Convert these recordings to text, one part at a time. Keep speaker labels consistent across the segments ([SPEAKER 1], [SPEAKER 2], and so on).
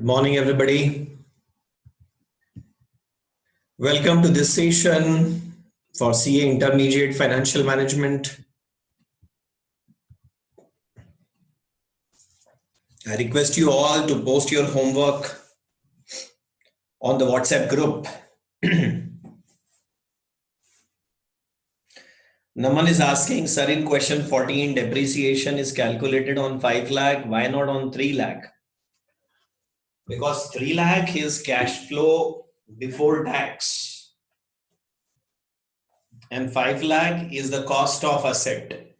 [SPEAKER 1] Good morning, everybody. Welcome to this session for CA Intermediate Financial Management. I request you all to post your homework on the WhatsApp group. Naman is asking, sir, in question 14, depreciation is calculated on 5 lakh. Why not on 3 lakh? Because 3 lakh is cash flow before tax. And 5 lakh is the cost of asset.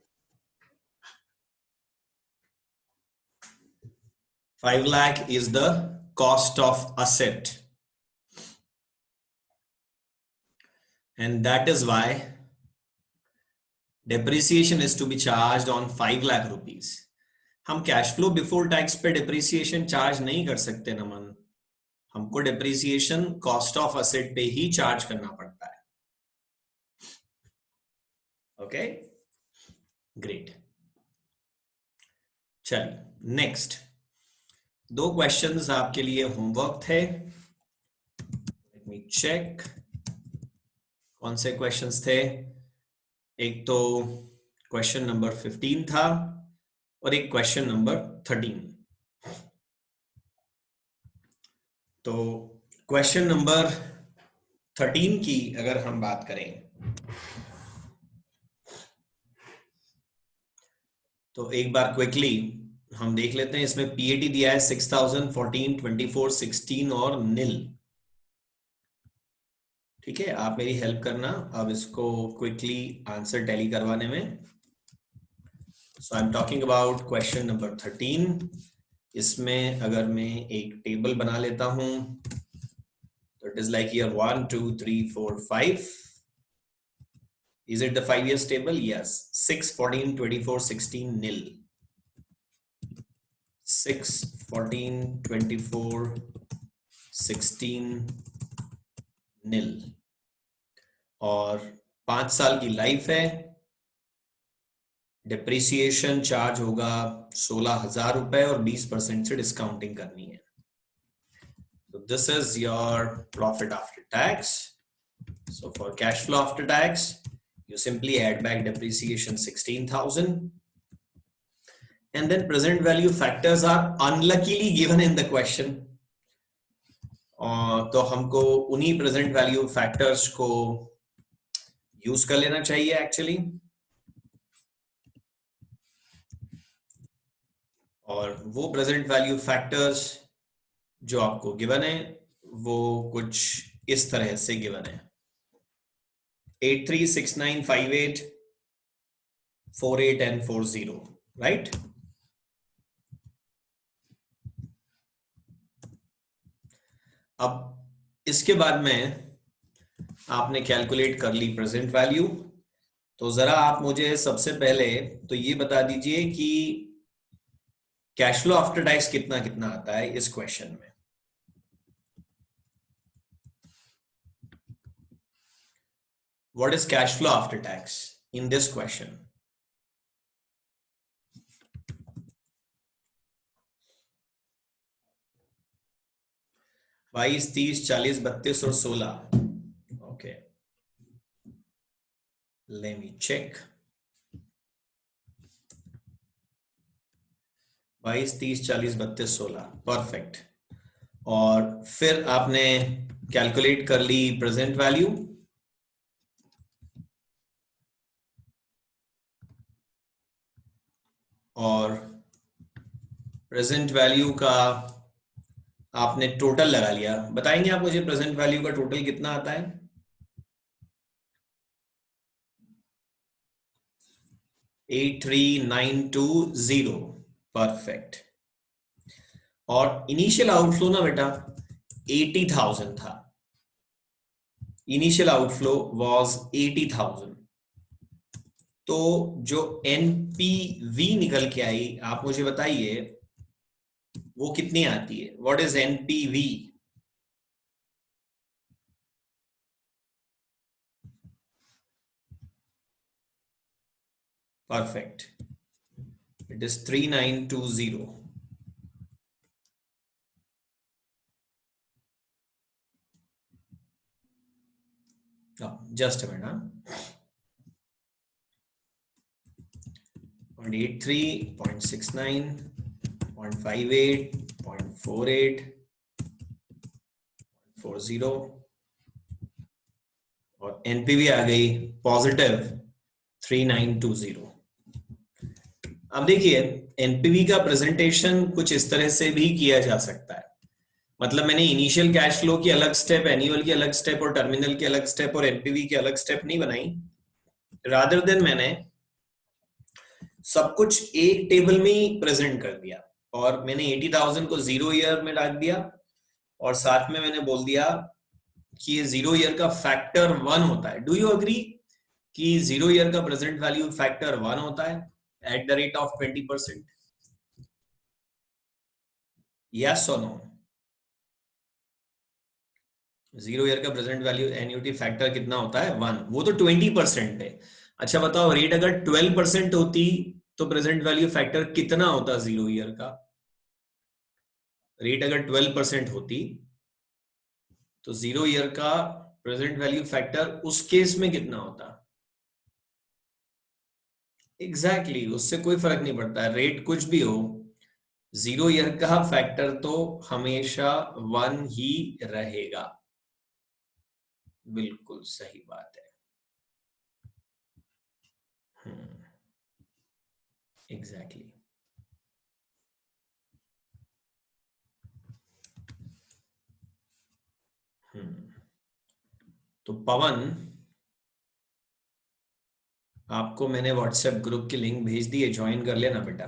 [SPEAKER 1] 5 lakh is the cost of asset. And that is why depreciation is to be charged on 5 lakh rupees. हम cash flow before tax पे depreciation charge नहीं कर सकते नमन, हमको depreciation cost of asset पे ही charge करना पड़ता है. Okay, great. चलिए नेक्स्ट 2 क्वेश्चंस आपके लिए होमवर्क थे. लेट मी चेक कौन से क्वेश्चंस थे. एक तो क्वेश्चन नंबर 15 था और एक क्वेश्चन नंबर 13. तो क्वेश्चन नंबर 13 की अगर हम बात करें तो एक बार क्विकली हम देख लेते हैं. इसमें पीएटी दिया है 6000, 14, 24, 16 और नील. ठीक है, आप मेरी हेल्प करना अब इसको क्विकली आंसर टैली करवाने में. So I am talking about question number 13. इसमें अगर मैं एक टेबल बना लेता हूं तो it is like here 1 2 3 4 5. Is it the 5 years table? Yes. 6, 14, 24, 16 nil. 6, 14, 24, 16 nil. और 5 साल की लाइफ है. डिप्रिसिएशन चार्ज होगा 16,000 रुपए और 20% से डिस्काउंटिंग करनी है. So this is your profit after tax. So for cash flow after tax, you simply add back depreciation 16,000 and then present value factors are unluckily given in the question. तो हमको उन्हीं present value factors को use कर लेना चाहिए actually. और वो present value factors जो आपको गिवन है वो कुछ इस तरह से गिवन है. 836958 48 and 40, राइट. अब इसके बाद में आपने कैलकुलेट कर ली प्रेजेंट वैल्यू. तो जरा आप मुझे सबसे पहले तो ये बता दीजिए कि कैश फ्लो आफ्टर टैक्स कितना कितना आता है इस क्वेश्चन में. What is cash flow after tax in this question? बाईस, 30, 40, 32 और 16. Okay, let me check. 22, 30, 40, 32, 16. Perfect. और फिर आपने कैलकुलेट कर ली प्रेजेंट वैल्यू. और प्रेजेंट वैल्यू का आपने टोटल लगा लिया. बताएंगे आप मुझे प्रेजेंट वैल्यू का टोटल कितना आता है? 83,920. परफेक्ट. और इनिशियल आउटफ्लो ना बेटा 80,000 था. Initial outflow was 80,000. तो जो एनपीवी निकल के आई आप मुझे बताइए वो कितनी आती है. What is NPV? Perfect. It is 3920. Just a minute. 0.83, 0.69, 0.58, 0.48, 0.40 और एनपीवी आ गई पॉजिटिव 3920. अब देखिए एनपीवी का प्रेजेंटेशन कुछ इस तरह से भी किया जा सकता है. मतलब मैंने इनिशियल कैश फ्लो की अलग स्टेप, एनुअल की अलग स्टेप और टर्मिनल की अलग स्टेप और एनपीवी की अलग स्टेप नहीं बनाई. रादर देन मैंने सब कुछ एक टेबल में ही प्रेजेंट कर दिया और मैंने 80,000 को 0 ईयर में डाल दिया और साथ में मैंने बोल दिया कि ये 0 ईयर का फैक्टर 1 होता है. डू यू अग्री कि 0 ईयर का प्रेजेंट वैल्यू फैक्टर 1 होता है eight the rate of 20%? Yes और नो? 0 ईयर का प्रेजेंट वैल्यू एन्युटी फैक्टर कितना होता है? 1. वो तो 20% है. अच्छा बताओ रेट अगर 12% होती तो प्रेजेंट वैल्यू फैक्टर कितना होता 0 ईयर का? रेट अगर 12% होती तो 0 ईयर का प्रेजेंट वैल्यू फैक्टर उस केस में कितना होता? एग्जैक्टली उससे कोई फर्क नहीं पड़ता है, रेट कुछ भी हो, 0 ईयर का फैक्टर तो हमेशा 1 ही रहेगा. बिल्कुल सही बात है. एग्जैक्टली. तो पवन, आपको मैंने व्हाट्सएप ग्रुप की लिंक भेज दी है, ज्वाइन कर लेना बेटा.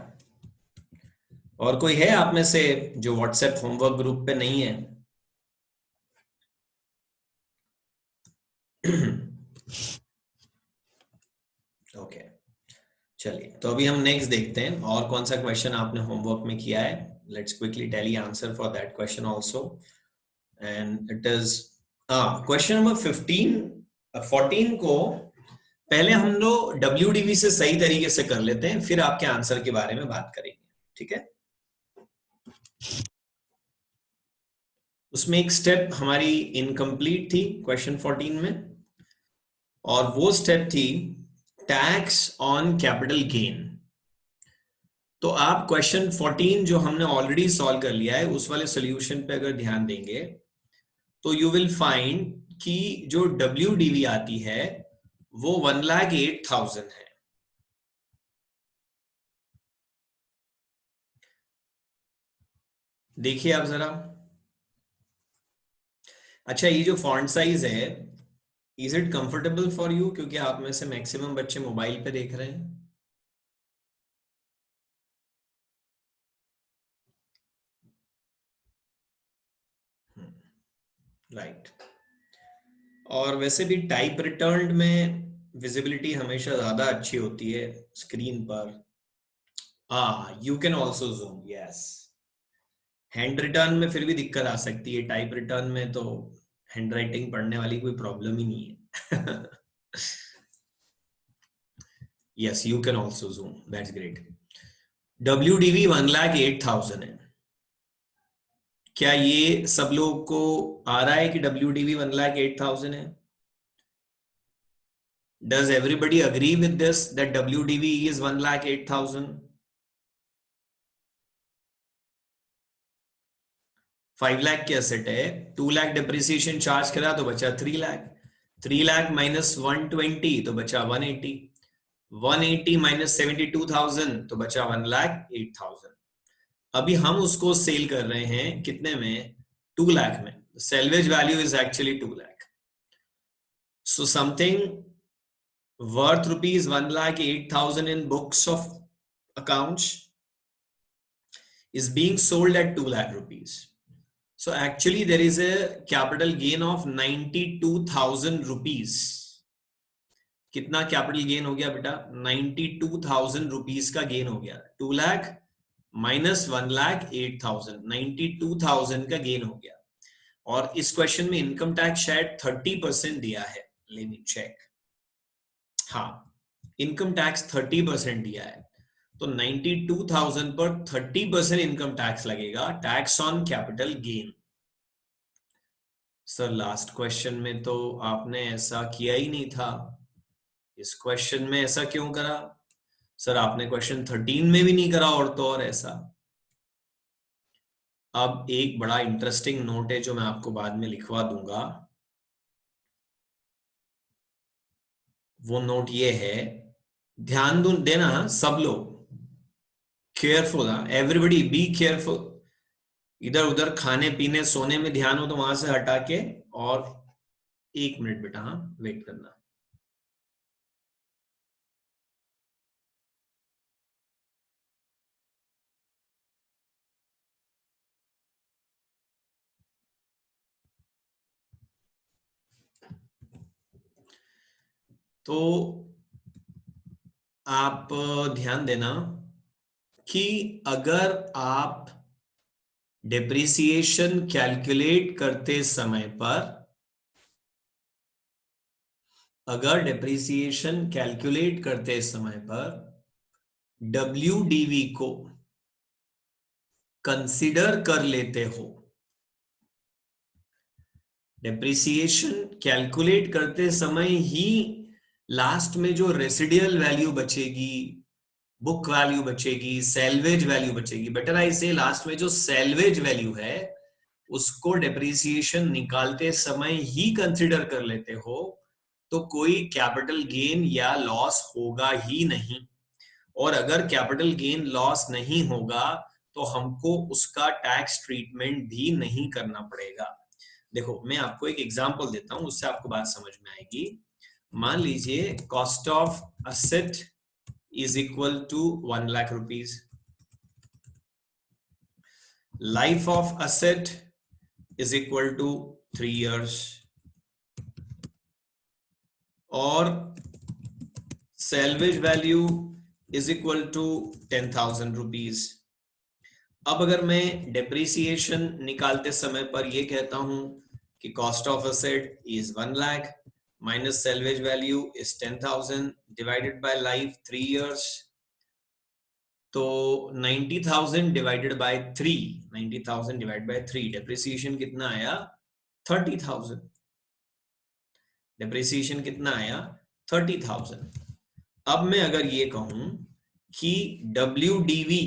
[SPEAKER 1] और कोई है आप में से जो व्हाट्सएप होमवर्क ग्रुप पे नहीं है? ओके चलिए, तो अभी हम नेक्स्ट देखते हैं और कौन सा क्वेश्चन आपने होमवर्क में किया है. Let's quickly tally answer for that question also. And it is question number 14 को पहले हम लोग WDV से सही तरीके से कर लेते हैं, फिर आपके आंसर के बारे में बात करेंगे. ठीक है? उसमें एक स्टेप हमारी इनकम्प्लीट थी क्वेश्चन 14 में और वो स्टेप थी टैक्स ऑन कैपिटल गेन. तो आप क्वेश्चन 14 जो हमने ऑलरेडी सॉल्व कर लिया है उस वाले सॉल्यूशन पे अगर ध्यान देंगे तो यू विल फाइंड कि जो WDV आती है वो 1,08,000 है. देखिए आप जरा. अच्छा ये जो फॉन्ट साइज है, is it comfortable for you? क्योंकि आप में से मैक्सिमम बच्चे मोबाइल पे देख रहे हैं. राइट. और वैसे भी टाइप रिटर्न्ड में विजिबिलिटी हमेशा ज्यादा अच्छी होती है स्क्रीन पर. You can also zoom. Yes. Hand return में फिर भी दिक्कत आ सकती है, टाइप रिटर्न में तो हैंड राइटिंग पढ़ने वाली कोई प्रॉब्लम ही नहीं है. Yes you can also zoom. That's great. WDV 1,08,000 है. क्या ये सब लोग को आ रहा है कि WDV 1,08,000 है? Does everybody agree with this that WDV is 1,08,000? 5 lakh की एसेट है, 2 लाख डिप्रिसिएशन चार्ज करा तो बचा 3 लाख. 3 लाख माइनस 120 तो बचा 180. 180 माइनस 72,000 तो बचा 1,08,000. अभी हम उसको सेल कर रहे हैं कितने में? 2 लाख में. Salvage value is actually 2 lakh. So something worth rupees 1,08,000 in books of accounts is being sold at 2 lakh rupees. So actually there is a capital gain of 92,000 rupees. कितना कैपिटल गेन हो गया बेटा? 92,000 रुपीज का गेन हो गया. 2 lakh minus 1,08,000, 92,000 का gain हो गया. और इस क्वेश्चन में इनकम टैक्स शायद 30% दिया है. Let me check. हाँ, इनकम टैक्स 30% दिया है. तो 92,000 पर 30% इनकम टैक्स लगेगा, tax on capital gain. Sir last question में तो आपने ऐसा किया ही नहीं था, इस क्वेश्चन में ऐसा क्यों करा? सर आपने क्वेश्चन 13 में भी नहीं करा, और तो और ऐसा। अब एक बड़ा इंटरेस्टिंग नोट है जो मैं आपको बाद में लिखवा दूंगा। वो नोट ये है, ध्यान देना सब लोग, केयरफुल, एवरीबडी बी केयरफुल। इधर उधर खाने पीने सोने में ध्यान हो तो वहां से हटा के, और 1 मिनट बेटा, हाँ वेट करना। तो आप ध्यान देना कि अगर आप डिप्रिसिएशन कैलकुलेट करते समय पर, अगर डिप्रिसिएशन कैलकुलेट करते समय पर WDV को कंसीडर कर लेते हो, डिप्रिसिएशन कैलकुलेट करते समय ही लास्ट में जो रेसिडियल वैल्यू बचेगी, बुक वैल्यू बचेगी, सेल्वेज वैल्यू बचेगी, बेटर आई से लास्ट में जो सेल्वेज वैल्यू है उसको डिप्रिसिएशन निकालते समय ही कंसीडर कर लेते हो, तो कोई कैपिटल गेन या लॉस होगा ही नहीं। और अगर कैपिटल गेन लॉस नहीं होगा तो हमको उसका टैक्स ट्रीटमेंट भी नहीं करना पड़ेगा। देखो मैं आपको एक एग्जांपल देता हूं, उससे आपको बात समझ में आएगी। मान लीजिए cost of asset is equal to 1 lakh rupees, life of asset is equal to 3 years, और salvage value is equal to 10,000 rupees. अब अगर मैं डेप्रिसिएशन निकालते समय पर ये कहता हूं कि cost of asset is 1 lakh minus salvage value is 10,000 divided by life 3 years, तो 90,000 divided by 3, 90,000 divided by 3, depreciation कितना आया? 30,000। डेप्रिसिएशन कितना आया? 30,000। अब मैं अगर ये कहूं कि WDV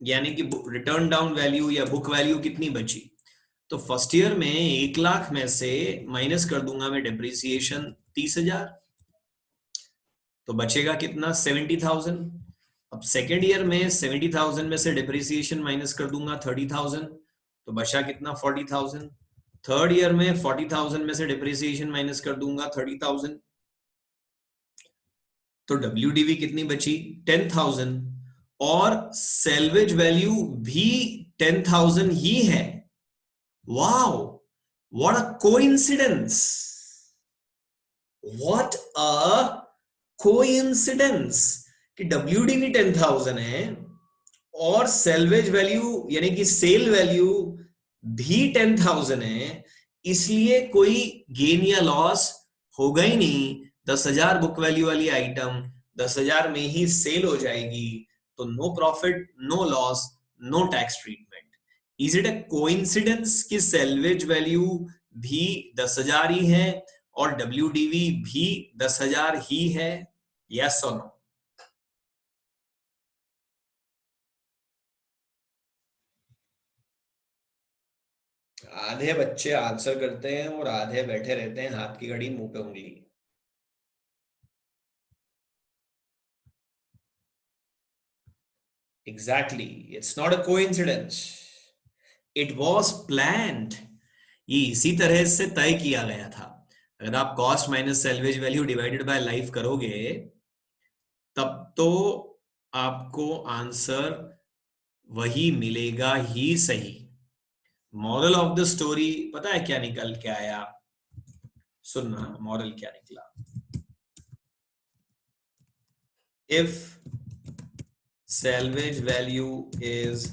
[SPEAKER 1] यानी कि रिटर्न डाउन वैल्यू या बुक वैल्यू कितनी बची, तो फर्स्ट ईयर में 1 लाख में से माइनस कर दूंगा मैं डेप्रिसिएशन 30,000, तो बचेगा कितना? 70,000। अब सेकेंड ईयर में 70,000 में से डेप्रिसिएशन माइनस कर दूंगा 30,000, तो बचा कितना? 40,000। थर्ड ईयर में 40,000 में से डेप्रिसिएशन माइनस कर दूंगा 30,000, तो WDV कितनी बची? 10,000। और सेल्वेज वैल्यू भी 10,000 ही है। Wow, what a coincidence, what a coincidence कि WDV 10,000 है और सेल्वेज वैल्यू यानी कि सेल वैल्यू भी 10,000 है, इसलिए कोई गेन या लॉस होगा ही नहीं। 10,000 बुक वैल्यू वाली आइटम 10,000 में ही सेल हो जाएगी, तो no profit, no loss, no tax treatment. Is it a coincidence कि सेल्वेज वैल्यू भी 10,000 ही है और WDV भी 10,000 ही है? यस और नो? आधे बच्चे आंसर करते हैं और आधे बैठे रहते हैं हाथ की घड़ी मुंह पे उंगली। Exactly, it's not a coincidence, it was planned. ये इसी तरह से तय किया गया था। अगर आप cost minus salvage value divided bye life करोगे तब तो आपको आंसर वही मिलेगा ही सही। मॉरल ऑफ द स्टोरी पता है क्या निकल के आया? सुनना, मॉरल क्या निकला। If salvage value is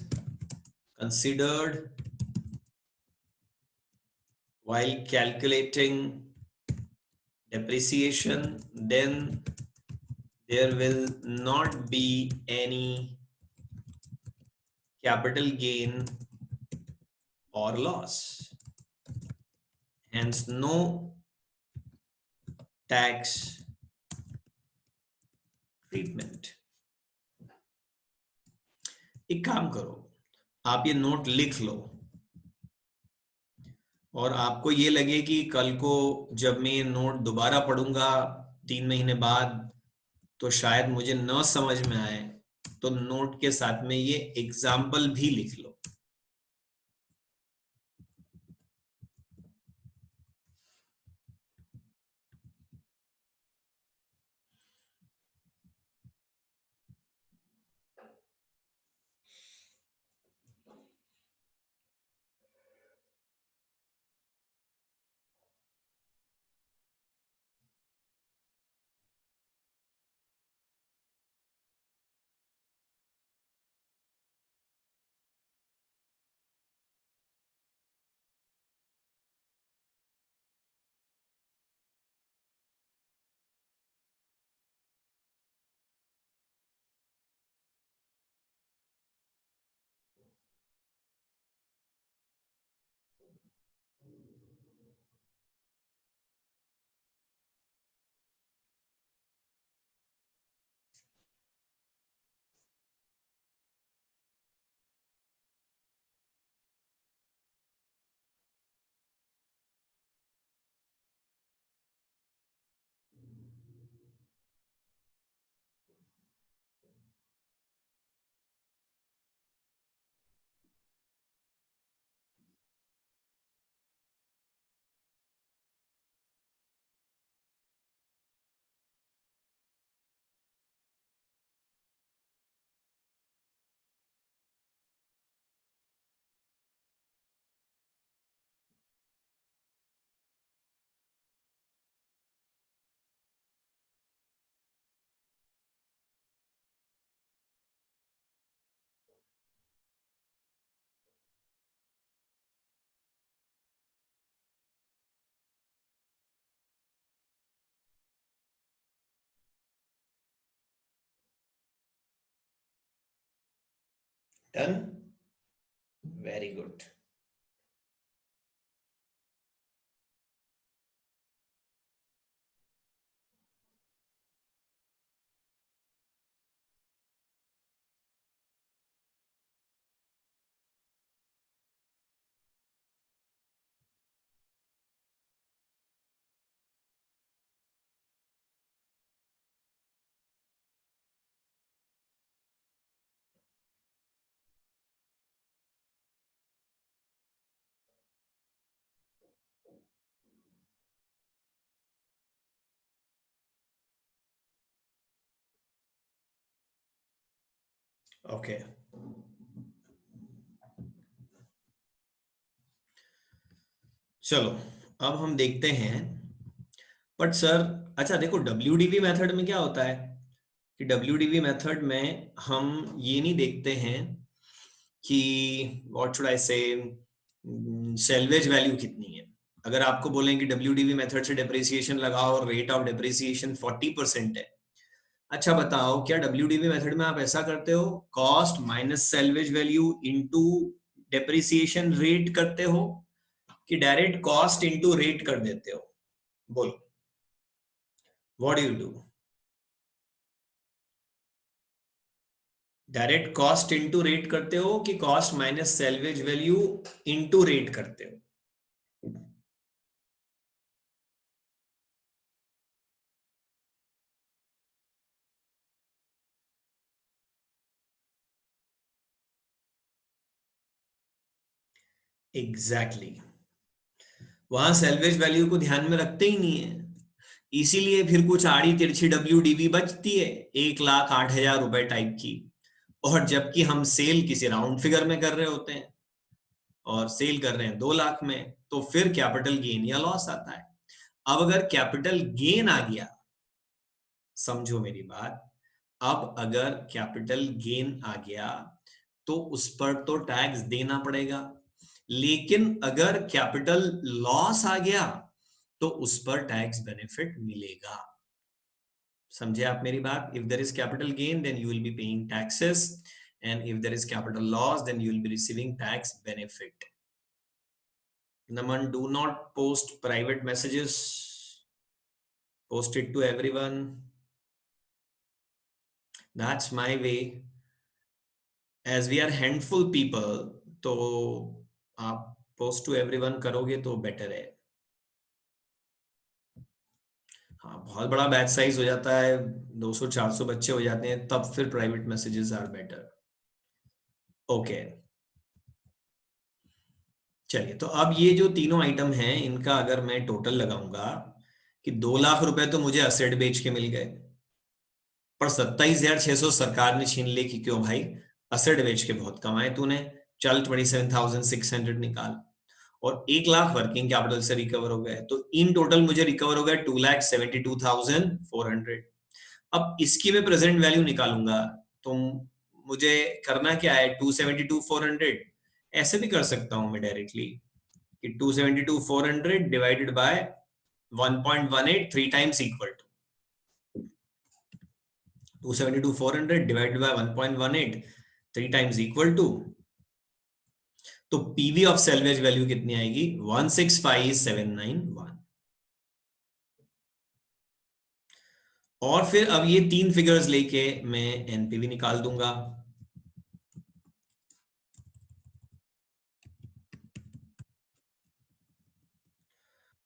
[SPEAKER 1] considered while calculating depreciation, then there will not be any capital gain or loss. hence no tax treatment. एक काम करो, आप ये नोट लिख लो और आपको ये लगे कि कल को जब मैं ये नोट दोबारा पढ़ूंगा 3 महीने बाद तो शायद मुझे न समझ में आए, तो नोट के साथ में ये एग्जाम्पल भी लिख लो. Done, very good. ओके, चलो अब हम देखते हैं. बट सर, अच्छा देखो, WDV मेथड में क्या होता है कि WDV मेथड में हम ये नहीं देखते हैं कि व्हाट शुड आई से सेल्वेज वैल्यू कितनी है. अगर आपको बोलें कि WDV मेथड से डेप्रिसिएशन लगाओ और रेट ऑफ डेप्रिसिएशन 40% है, अच्छा बताओ क्या WDV मेथड में आप ऐसा करते हो, cost minus salvage value into depreciation rate करते हो, कि डायरेक्ट कॉस्ट इनटू रेट कर देते हो? बोलो, what do you do? Direct cost into rate करते हो कि cost minus salvage value into rate करते हो? Exactly exactly. वहां सेल्वेज वैल्यू को ध्यान में रखते ही नहीं है, इसीलिए फिर कुछ आड़ी तिरछी WDV बचती है 1,08,000 रुपए टाइप की, और जबकि हम सेल किसी राउंड फिगर में कर रहे होते हैं और सेल कर रहे हैं 2 लाख में, तो फिर कैपिटल गेन या लॉस आता है. अब अगर कैपिटल गेन आ गया, समझो मेरी बात, अब अगर कैपिटल गेन आ गया तो उस पर तो टैक्स देना पड़ेगा, लेकिन अगर कैपिटल लॉस आ गया तो उस पर टैक्स बेनिफिट मिलेगा. समझे आप मेरी बात? If there is capital gain then you will be paying taxes, and if there is capital loss then you will be receiving tax benefit. Naman, do not post private messages. Post it to everyone. That's my way. As we are handful people, तो आप post to everyone करोगे तो better है. हाँ, बहुत बड़ा batch size हो जाता है, 200-400 बच्चे हो जाते हैं, तब फिर private messages are better. Okay, चलिए, तो अब ये जो तीनों आइटम हैं, इनका अगर मैं टोटल लगाऊंगा कि 2 लाख रुपए तो मुझे असेट बेच के मिल गए, पर 27,600 सरकार ने छीन ली कि क्यों भाई, असेट बेच के बहुत कमाए तूने, चल 27,600 निकाल. और 1 लाख वर्किंग कैपिटल से रिकवर हो गए, तो इन टोटल मुझे रिकवर हो गया 2,72,400. अब इसकी मैं प्रेजेंट वैल्यू निकालूंगा, तो मुझे करना क्या है, 272,400 ऐसे भी कर सकता हूं मैं डायरेक्टली कि 272,400 divided by 1.18 3 times equal to 272,400 divided by 1.18 3 times equal to, तो पीवी ऑफ सेल्वेज वैल्यू कितनी आएगी, 165,791. और फिर अब ये 3 फिगर्स लेके मैं एनपीवी निकाल दूंगा.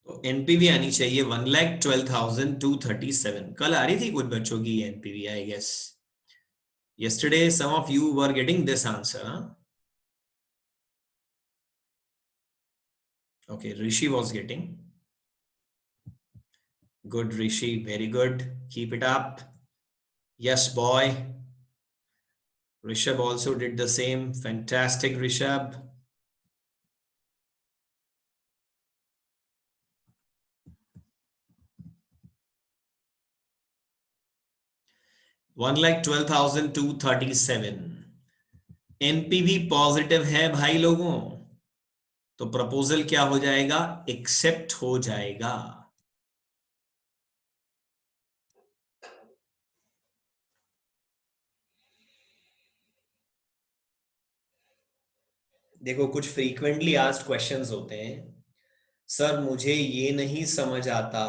[SPEAKER 1] तो एनपीवी आनी चाहिए 1,12,237. कल आ रही थी कुछ बच्चों की NPV, I guess yesterday some of you were getting this answer, huh? Okay, Rishi was getting. Good, Rishi, very good, keep it up. Yes boy, Rishabh also did the same. Fantastic, Rishabh. 1,12,237. NPV positive है भाई लोगों, तो proposal क्या हो जाएगा, accept हो जाएगा. देखो, कुछ फ्रीक्वेंटली आस्क्ड क्वेश्चंस होते हैं, सर मुझे ये नहीं समझ आता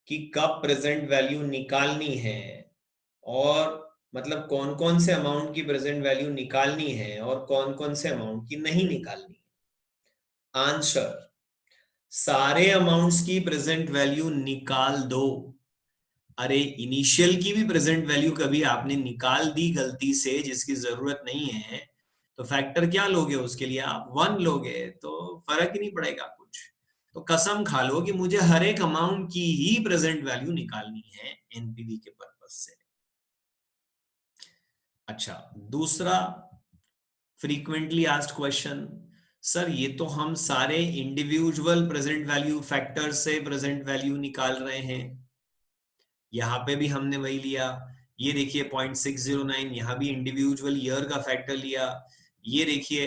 [SPEAKER 1] कि कब प्रेजेंट वैल्यू निकालनी है, और मतलब कौन कौन से अमाउंट की प्रेजेंट वैल्यू निकालनी है और कौन कौन से अमाउंट की नहीं निकालनी है. आंसर, सारे अमाउंट्स की प्रेजेंट वैल्यू निकाल दो. अरे इनिशियल की भी प्रेजेंट वैल्यू कभी आपने निकाल दी गलती से जिसकी जरूरत नहीं है, तो फैक्टर क्या लोगे उसके लिए, आप 1 लोगे, तो फर्क ही नहीं पड़ेगा कुछ. तो कसम खा लो कि मुझे हर एक अमाउंट की ही प्रेजेंट वैल्यू निकालनी है एनपीवी के पर्पस से. अच्छा, दूसरा फ्रीक्वेंटली आस्क्ड क्वेश्चन, सर ये तो हम सारे इंडिविजुअल प्रेजेंट वैल्यू फैक्टर से प्रेजेंट वैल्यू निकाल रहे हैं. यहाँ पे भी हमने वही लिया, ये देखिए 0.609, यहाँ भी इंडिविजुअल ईयर का फैक्टर लिया. ये देखिए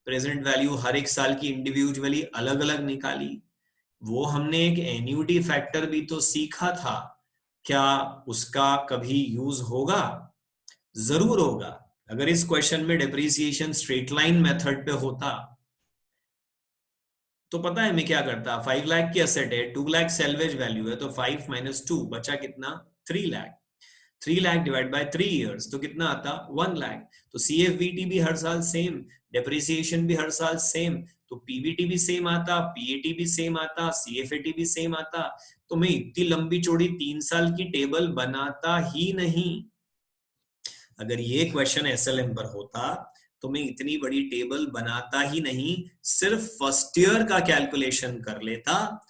[SPEAKER 1] प्रेजेंट वैल्यू हर एक साल की इंडिविजुअली अलग अलग निकाली. वो हमने एक एन्युटी फैक्टर भी तो सीखा था, क्या उसका कभी यूज होगा, जरूर होगा. अगर इस क्वेश्चन में डिप्रिसिएशन स्ट्रेट लाइन मेथड पे होता, तो पता है मैं क्या करता, 5 लाख की असेट है, 2 लाख सेल्वेज वैल्यू है, तो 5 - 2 बचा कितना, 3 lakh. 3 lakh divide by 3 years, तो कितना आता, 1 लाख. तो सीएफबीटी भी हर साल सेम, डेप्रिसिएशन भी हर साल सेम, तो पीबीटी भी सेम आता, पीएटी भी सेम आता, सीएफएटी भी सेम आता. तो मैं इतनी लंबी चौड़ी 3 साल की टेबल बनाता ही नहीं. अगर ये क्वेश्चन एसएलएम पर होता तो मैं इतनी बड़ी टेबल बनाता ही नहीं, सिर्फ फर्स्ट ईयर का कैलकुलेशन कर लेता,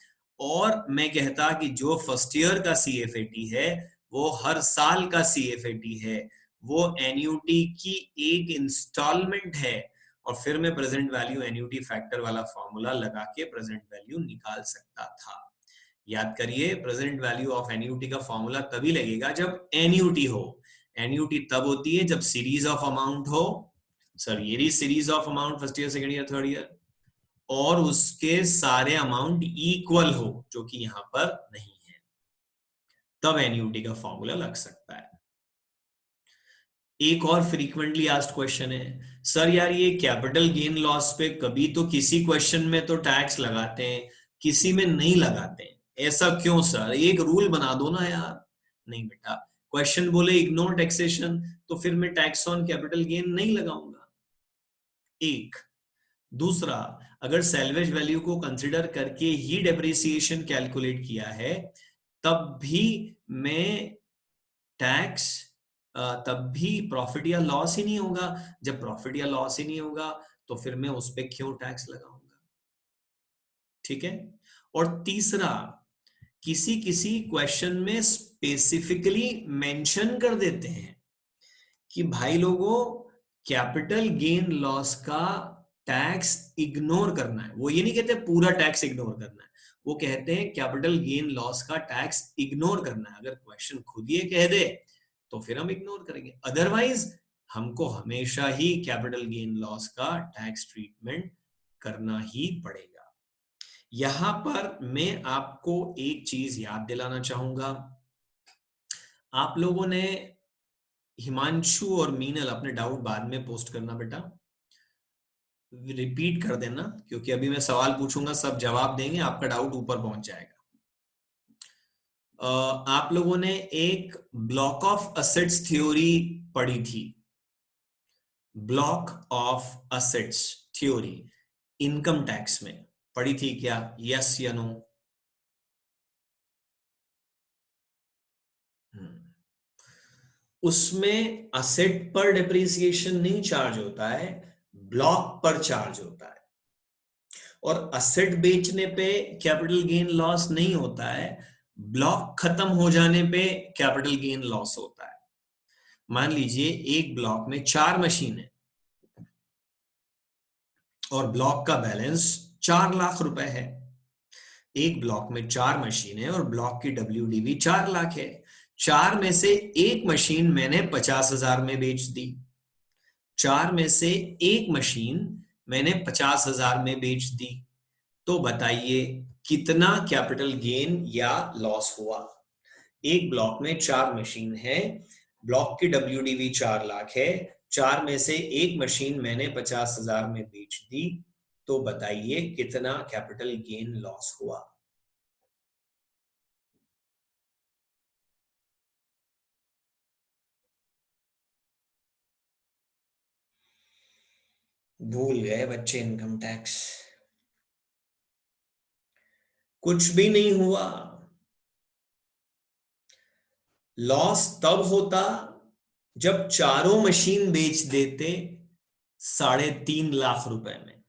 [SPEAKER 1] और मैं कहता कि जो फर्स्ट ईयर का सीएफएटी है वो हर साल का सीएफएटी है, वो एन्युटी की एक इंस्टॉलमेंट है. और फिर मैं प्रेजेंट वैल्यू एन्युटी फैक्टर वाला फॉर्मूला लगा के प्रेजेंट वैल्यू निकाल सकता था. याद करिए, प्रेजेंट वैल्यू ऑफ एन्युटी का फॉर्मूला तभी लगेगा जब एन्युटी हो. एन्युटी तब होती है जब सीरीज ऑफ अमाउंट हो, सर ये series of amount first year, second year, third year, और उसके सारे अमाउंट इक्वल हो, जो कि यहां पर नहीं है, तब एन्युटी का फॉर्मूला लग सकता है. एक और फ्रीक्वेंटली आस्क्ड क्वेश्चन है, सर यार ये कैपिटल गेन लॉस पे कभी तो किसी क्वेश्चन में तो टैक्स लगाते हैं, किसी में नहीं लगाते हैं, ऐसा क्यों सर? एक रूल बना दो ना यार। नहीं बेटा, क्वेश्चन बोले इग्नोर टैक्सेशन, तो फिर मैं टैक्स ऑन कैपिटल गेन नहीं लगाऊंगा। एक दूसरा, अगर सैल्वेज वैल्यू को कंसिडर करके ही डेप्रिसिएशन कैलकुलेट किया है, तब भी मैं टैक्स तब भी प्रॉफिट या लॉस ही नहीं होगा। जब प्रॉफिट या लॉस ही नहीं होगा तो फिर मैं उस पर क्यों टैक्स लगाऊंगा? ठीक है। और तीसरा, किसी किसी क्वेश्चन में स्पेसिफिकली मेंशन कर देते हैं कि भाई लोगों, कैपिटल गेन लॉस का टैक्स इग्नोर करना है। वो ये नहीं कहते पूरा टैक्स इग्नोर करना है, वो कहते हैं कैपिटल गेन लॉस का टैक्स इग्नोर करना है। अगर क्वेश्चन खुद ये कह दे तो फिर हम इग्नोर करेंगे, अदरवाइज हमको हमेशा ही कैपिटल गेन लॉस का टैक्स ट्रीटमेंट करना ही पड़ेगा। यहां पर मैं आपको एक चीज याद दिलाना चाहूंगा। आप लोगों ने, हिमांशु और मीनल, अपने डाउट बाद में पोस्ट करना बेटा, रिपीट कर देना, क्योंकि अभी मैं सवाल पूछूंगा, सब जवाब देंगे, आपका डाउट ऊपर पहुंच जाएगा। आप लोगों ने एक ब्लॉक ऑफ असेट्स थ्योरी पढ़ी थी, block of assets theory income tax में पढ़ी थी क्या? यस या नो? उसमें असेट पर डिप्रिसिएशन नहीं चार्ज होता है, ब्लॉक पर चार्ज होता है। और असेट बेचने पे कैपिटल गेन लॉस नहीं होता है, ब्लॉक खत्म हो जाने पे कैपिटल गेन लॉस होता है। मान लीजिए एक ब्लॉक में 4 मशीन है और ब्लॉक का बैलेंस 4 लाख रुपए है। एक ब्लॉक में 4 मशीन है और ब्लॉक की WDV 4 लाख है। 4 में से एक मशीन मैंने 50,000 में बेच दी। 4 में से एक मशीन मैंने 50,000 में बेच दी। तो बताइए कितना कैपिटल गेन या लॉस हुआ? एक ब्लॉक में 4 मशीन है, ब्लॉक की WDV 4 लाख है, 4 में से एक मशीन मैंने 50,000 में बेच दी। तो बताइए कितना कैपिटल गेन लॉस हुआ? भूल गए बच्चे इनकम टैक्स? कुछ भी नहीं हुआ। लॉस तब होता जब चारों मशीन बेच देते 3.5 लाख रुपए में।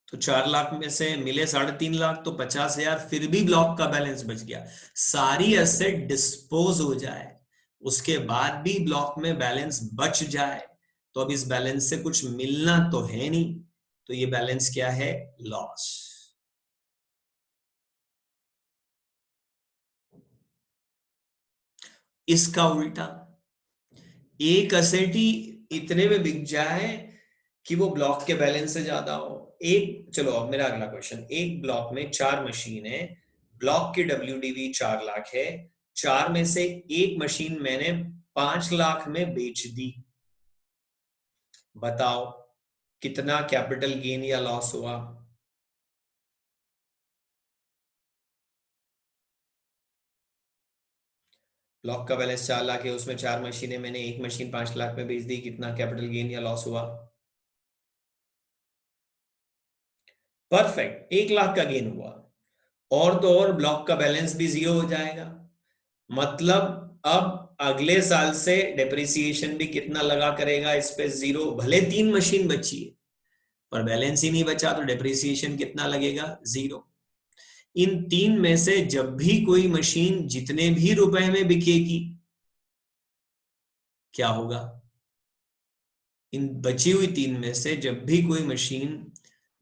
[SPEAKER 1] तो 4 लाख में से मिले 3.5 लाख, तो 50,000 फिर भी ब्लॉक का बैलेंस बच गया। सारी एसेट डिस्पोज हो जाए, उसके बाद भी ब्लॉक में बैलेंस बच जाए, तो अब इस बैलेंस से कुछ मिलना तो है नहीं, तो ये बैलेंस क्या है? लॉस। इसका उल्टा, एक एसेट ही इतने में बिक जाए कि वो ब्लॉक के बैलेंस से ज्यादा हो। एक, चलो अब मेरा अगला क्वेश्चन, एक ब्लॉक में 4 मशीन है, ब्लॉक की WDV 4 लाख है, 4 में से एक मशीन मैंने 5 लाख में बेच दी। बताओ कितना कैपिटल गेन या लॉस हुआ? ब्लॉक का बैलेंस 4 लाख है, उसमें 4 मशीनें, मैंने एक मशीन 5 लाख में बेच दी, कितना कैपिटल गेन या लॉस हुआ? परफेक्ट, 1 लाख का गेन हुआ। और तो और ब्लॉक का बैलेंस भी 0 हो जाएगा। मतलब अब अगले साल से डेप्रिसिएशन भी कितना लगा करेगा इस पे? 0। भले 3 मशीन बची है पर बैलेंस ही नहीं बचा, तो डेप्रिसिएशन कितना लगेगा? 0। इन 3 में से जब भी कोई मशीन जितने भी रुपए में बिकेगी, क्या होगा? इन बची हुई 3 में से जब भी कोई मशीन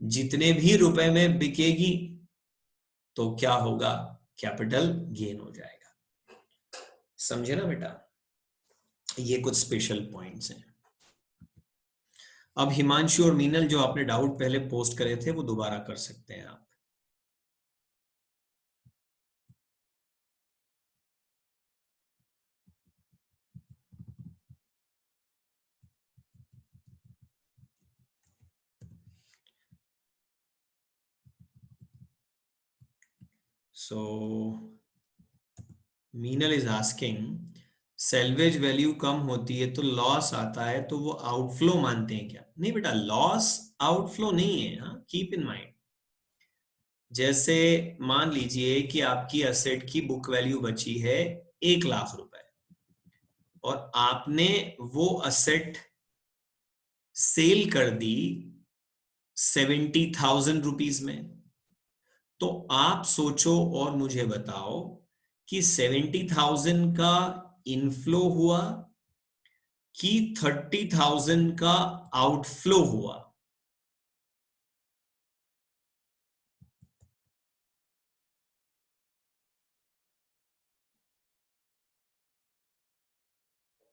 [SPEAKER 1] जितने भी रुपए में बिकेगी, तो क्या होगा? कैपिटल गेन हो जाएगा। समझे ना बेटा? ये कुछ स्पेशल पॉइंट्स हैं। अब हिमांशु और मीनल, जो आपने डाउट पहले पोस्ट करे थे, वो दोबारा कर सकते हैं आप। So Meenal is asking, salvage value कम होती है तो लॉस आता है, तो वो आउटफ्लो मानते हैं क्या? नहीं बेटा, लॉस आउटफ्लो नहीं है। हाँ, कीप इन माइंड, जैसे मान लीजिए कि आपकी असेट की बुक वैल्यू बची है 1 लाख रुपए, और आपने वो असेट सेल कर दी 70,000 रुपीज में। तो आप सोचो और मुझे बताओ कि 70,000 का इनफ्लो हुआ कि 30,000 का आउटफ्लो हुआ?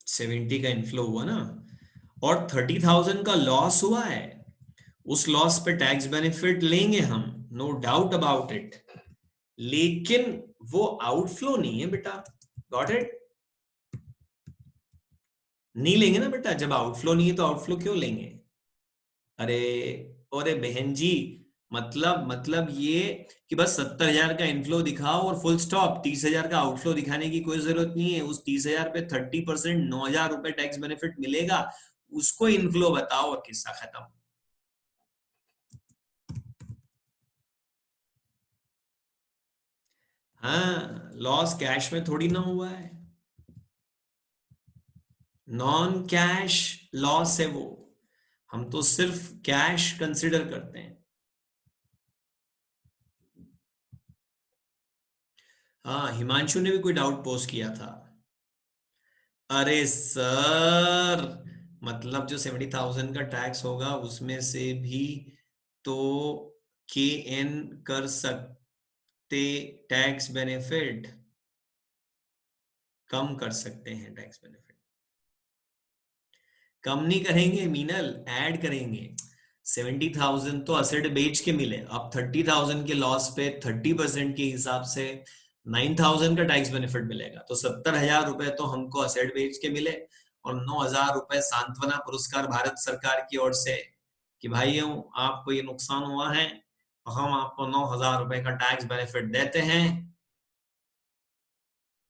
[SPEAKER 1] सेवेंटी का इनफ्लो हुआ ना, और 30,000 का लॉस हुआ है। उस लॉस पे टैक्स बेनिफिट लेंगे हम, नो डाउट अबाउट इट, लेकिन वो आउटफ्लो नहीं है बेटा। Got it? नहीं लेंगे ना बेटा, जब आउटफ्लो नहीं है तो आउटफ्लो क्यों लेंगे? अरे, अरे बहन जी, मतलब ये कि बस 70,000 का इनफ्लो दिखाओ और फुल स्टॉप, 30,000 का आउटफ्लो दिखाने की कोई जरूरत नहीं है। उस 30,000 पे 30%, 9,000 रुपए टैक्स बेनिफिट मिलेगा, उसको इनफ्लो बताओ और किस्सा खत्म। हाँ, लॉस कैश में थोड़ी ना हुआ है, नॉन कैश लॉस है वो। हम तो सिर्फ कैश कंसिडर करते हैं। हाँ, हिमांशु ने भी कोई डाउट पोस्ट किया था। अरे सर, मतलब जो 70,000 का टैक्स होगा उसमें से भी तो के एन कर सकते, टैक्स बेनिफिट कम कर सकते हैं। टैक्स बेनिफिट कम नहीं करेंगे मीनल, ऐड करेंगे। 70,000 तो असेट बेच के मिले, अब 30,000 के लॉस पे 30% के हिसाब से 9,000 का टैक्स बेनिफिट मिलेगा। तो 70,000 रुपए तो हमको असेट बेच के मिले, और 9,000 रुपए सांत्वना पुरस्कार भारत सरकार की ओर से कि भाइयों आपको ये नुकसान हुआ है, तो हम आपको 9,000 रुपए का टैक्स बेनिफिट देते हैं।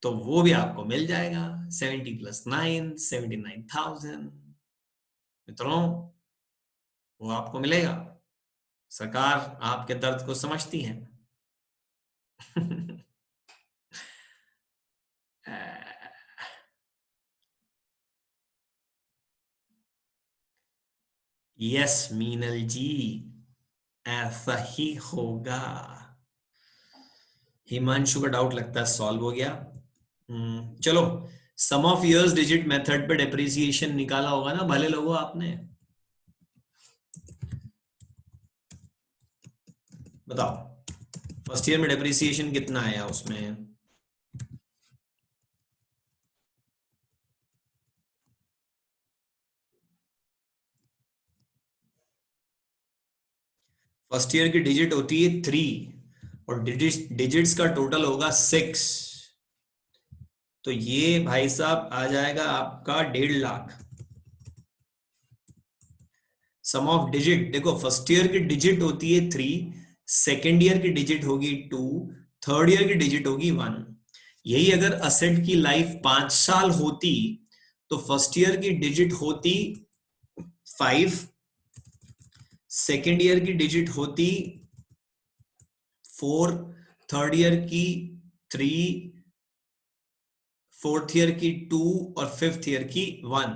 [SPEAKER 1] तो वो भी आपको मिल जाएगा, 70 + 9, 79,000। मित्रों, वो आपको मिलेगा। सरकार आपके दर्द को समझती है। यस मीनल जी, ऐसा ही होगा। हिमांशु का डाउट लगता है सॉल्व हो गया। चलो, सम ऑफ इयर्स डिजिट मेथड पे डेप्रिसिएशन निकाला होगा ना भले लोगों आपने? बताओ, फर्स्ट ईयर में डेप्रिसिएशन कितना आया उसमें? फर्स्ट ईयर की डिजिट होती है 3, और डिजिट्स का टोटल होगा 6। तो ये भाई साहब आ जाएगा आपका 1.5 लाख। सम ऑफ डिजिट देखो, फर्स्ट ईयर की डिजिट होती है 3, सेकेंड ईयर की डिजिट होगी 2, थर्ड ईयर की डिजिट होगी 1। यही अगर असेट की लाइफ 5 साल होती तो फर्स्ट ईयर की डिजिट होती 5, सेकेंड ईयर की डिजिट होती 4, थर्ड ईयर की 3, फोर्थ ईयर की 2, और फिफ्थ ईयर की 1।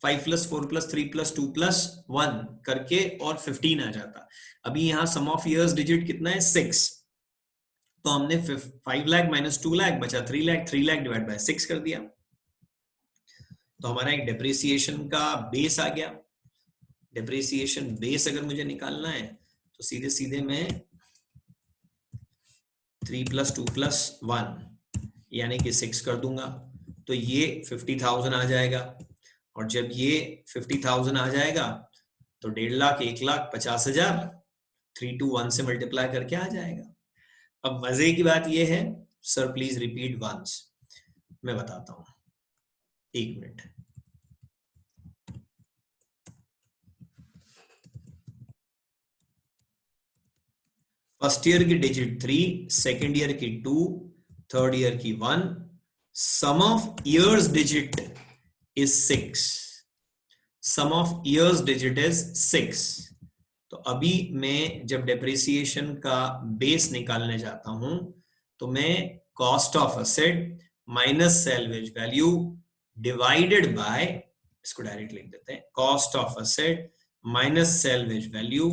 [SPEAKER 1] 5 + 4 + 3 + 2 + 1 करके और 15 आ जाता। अभी यहाँ सम ऑफ इयर्स डिजिट कितना है? 6। तो हमने 5 लाख माइनस 2 लाख बचा 3 लाख, 3 लाख डिवाइड बाय 6 कर दिया। तो हमारा एक डिप्रिसिएशन का बेस आ गया। डिप्रिसिएशन बेस अगर मुझे निकालना है तो सीधे सीधे मैं 3 + 2 + 1 यानी कि 6 कर दूंगा, तो ये 50,000 आ जाएगा। और जब ये 50,000 आ जाएगा तो 1.5 लाख, 1,50,000 3 to 1 से मल्टीप्लाई करके आ जाएगा। अब मजे की बात यह है, सर प्लीज रिपीट वंस, मैं बताता हूं, 1 मिनट। फर्स्ट ईयर की डिजिट 3, सेकेंड ईयर की 2, थर्ड ईयर की 1, sum of years digit is 6, sum of years digit is 6। तो अभी मैं जब डेप्रिसिएशन का बेस निकालने जाता हूं तो मैं cost of asset minus salvage value divided by, इसको डायरेक्ट लिख देते हैं, cost of asset minus salvage value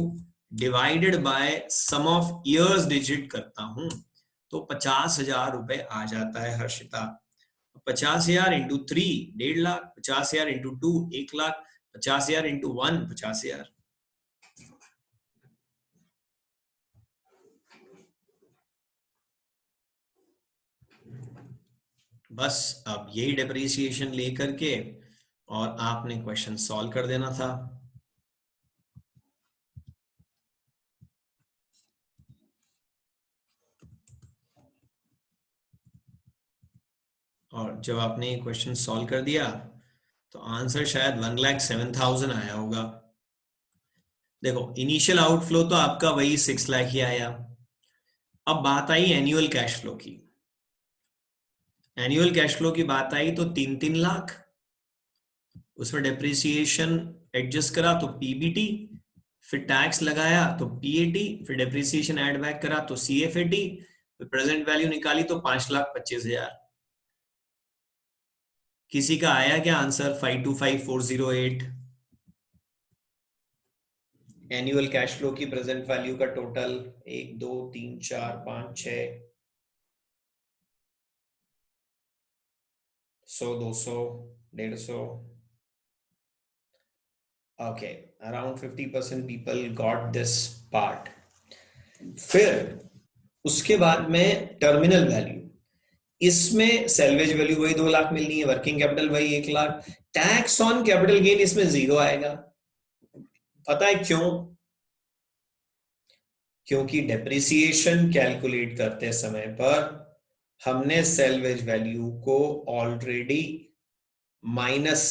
[SPEAKER 1] divided by sum of years digit करता हूं तो 50,000 रुपए आ जाता है हर्षिता। 50,000 into 3 1,50,000, 50,000 into 2 1,00,000, 50,000 into 1 50,000। बस अब यही डेप्रिसिएशन लेकर के और आपने क्वेश्चन सॉल्व कर देना था। और जब आपने ये क्वेश्चन सॉल्व कर दिया तो आंसर शायद 1,07,000 आया होगा। देखो इनिशियल आउटफ्लो तो आपका वही 6 लाख ही आया। अब बात आई एनुअल कैश फ्लो की। एनुअल कैश फ्लो की बात आई तो 3-3 लाख, उसमें डेप्रिसिएशन एडजस्ट करा तो पीबीटी, फिर टैक्स लगाया तो पीएटी, फिर डेप्रिसिएशन ऐड बैक करा तो सीएफएटी, फिर प्रेजेंट वैल्यू निकाली तो 5,25,000। किसी का आया क्या आंसर? 525,408। एनुअल कैश फ्लो की प्रेजेंट वैल्यू का total 1 2 3 4 5 6 100 200 150। Okay, around 50% people got this part. फिर उसके बाद में टर्मिनल वैल्यू, इसमें सेल्वेज वैल्यू वही 2 लाख मिलनी है, वर्किंग कैपिटल वही 1 lakh, tax on capital gain इसमें 0 आएगा। पता है क्यों? क्योंकि डेप्रिसिएशन कैलकुलेट करते समय पर हमने सेल्वेज वैल्यू को ऑलरेडी माइनस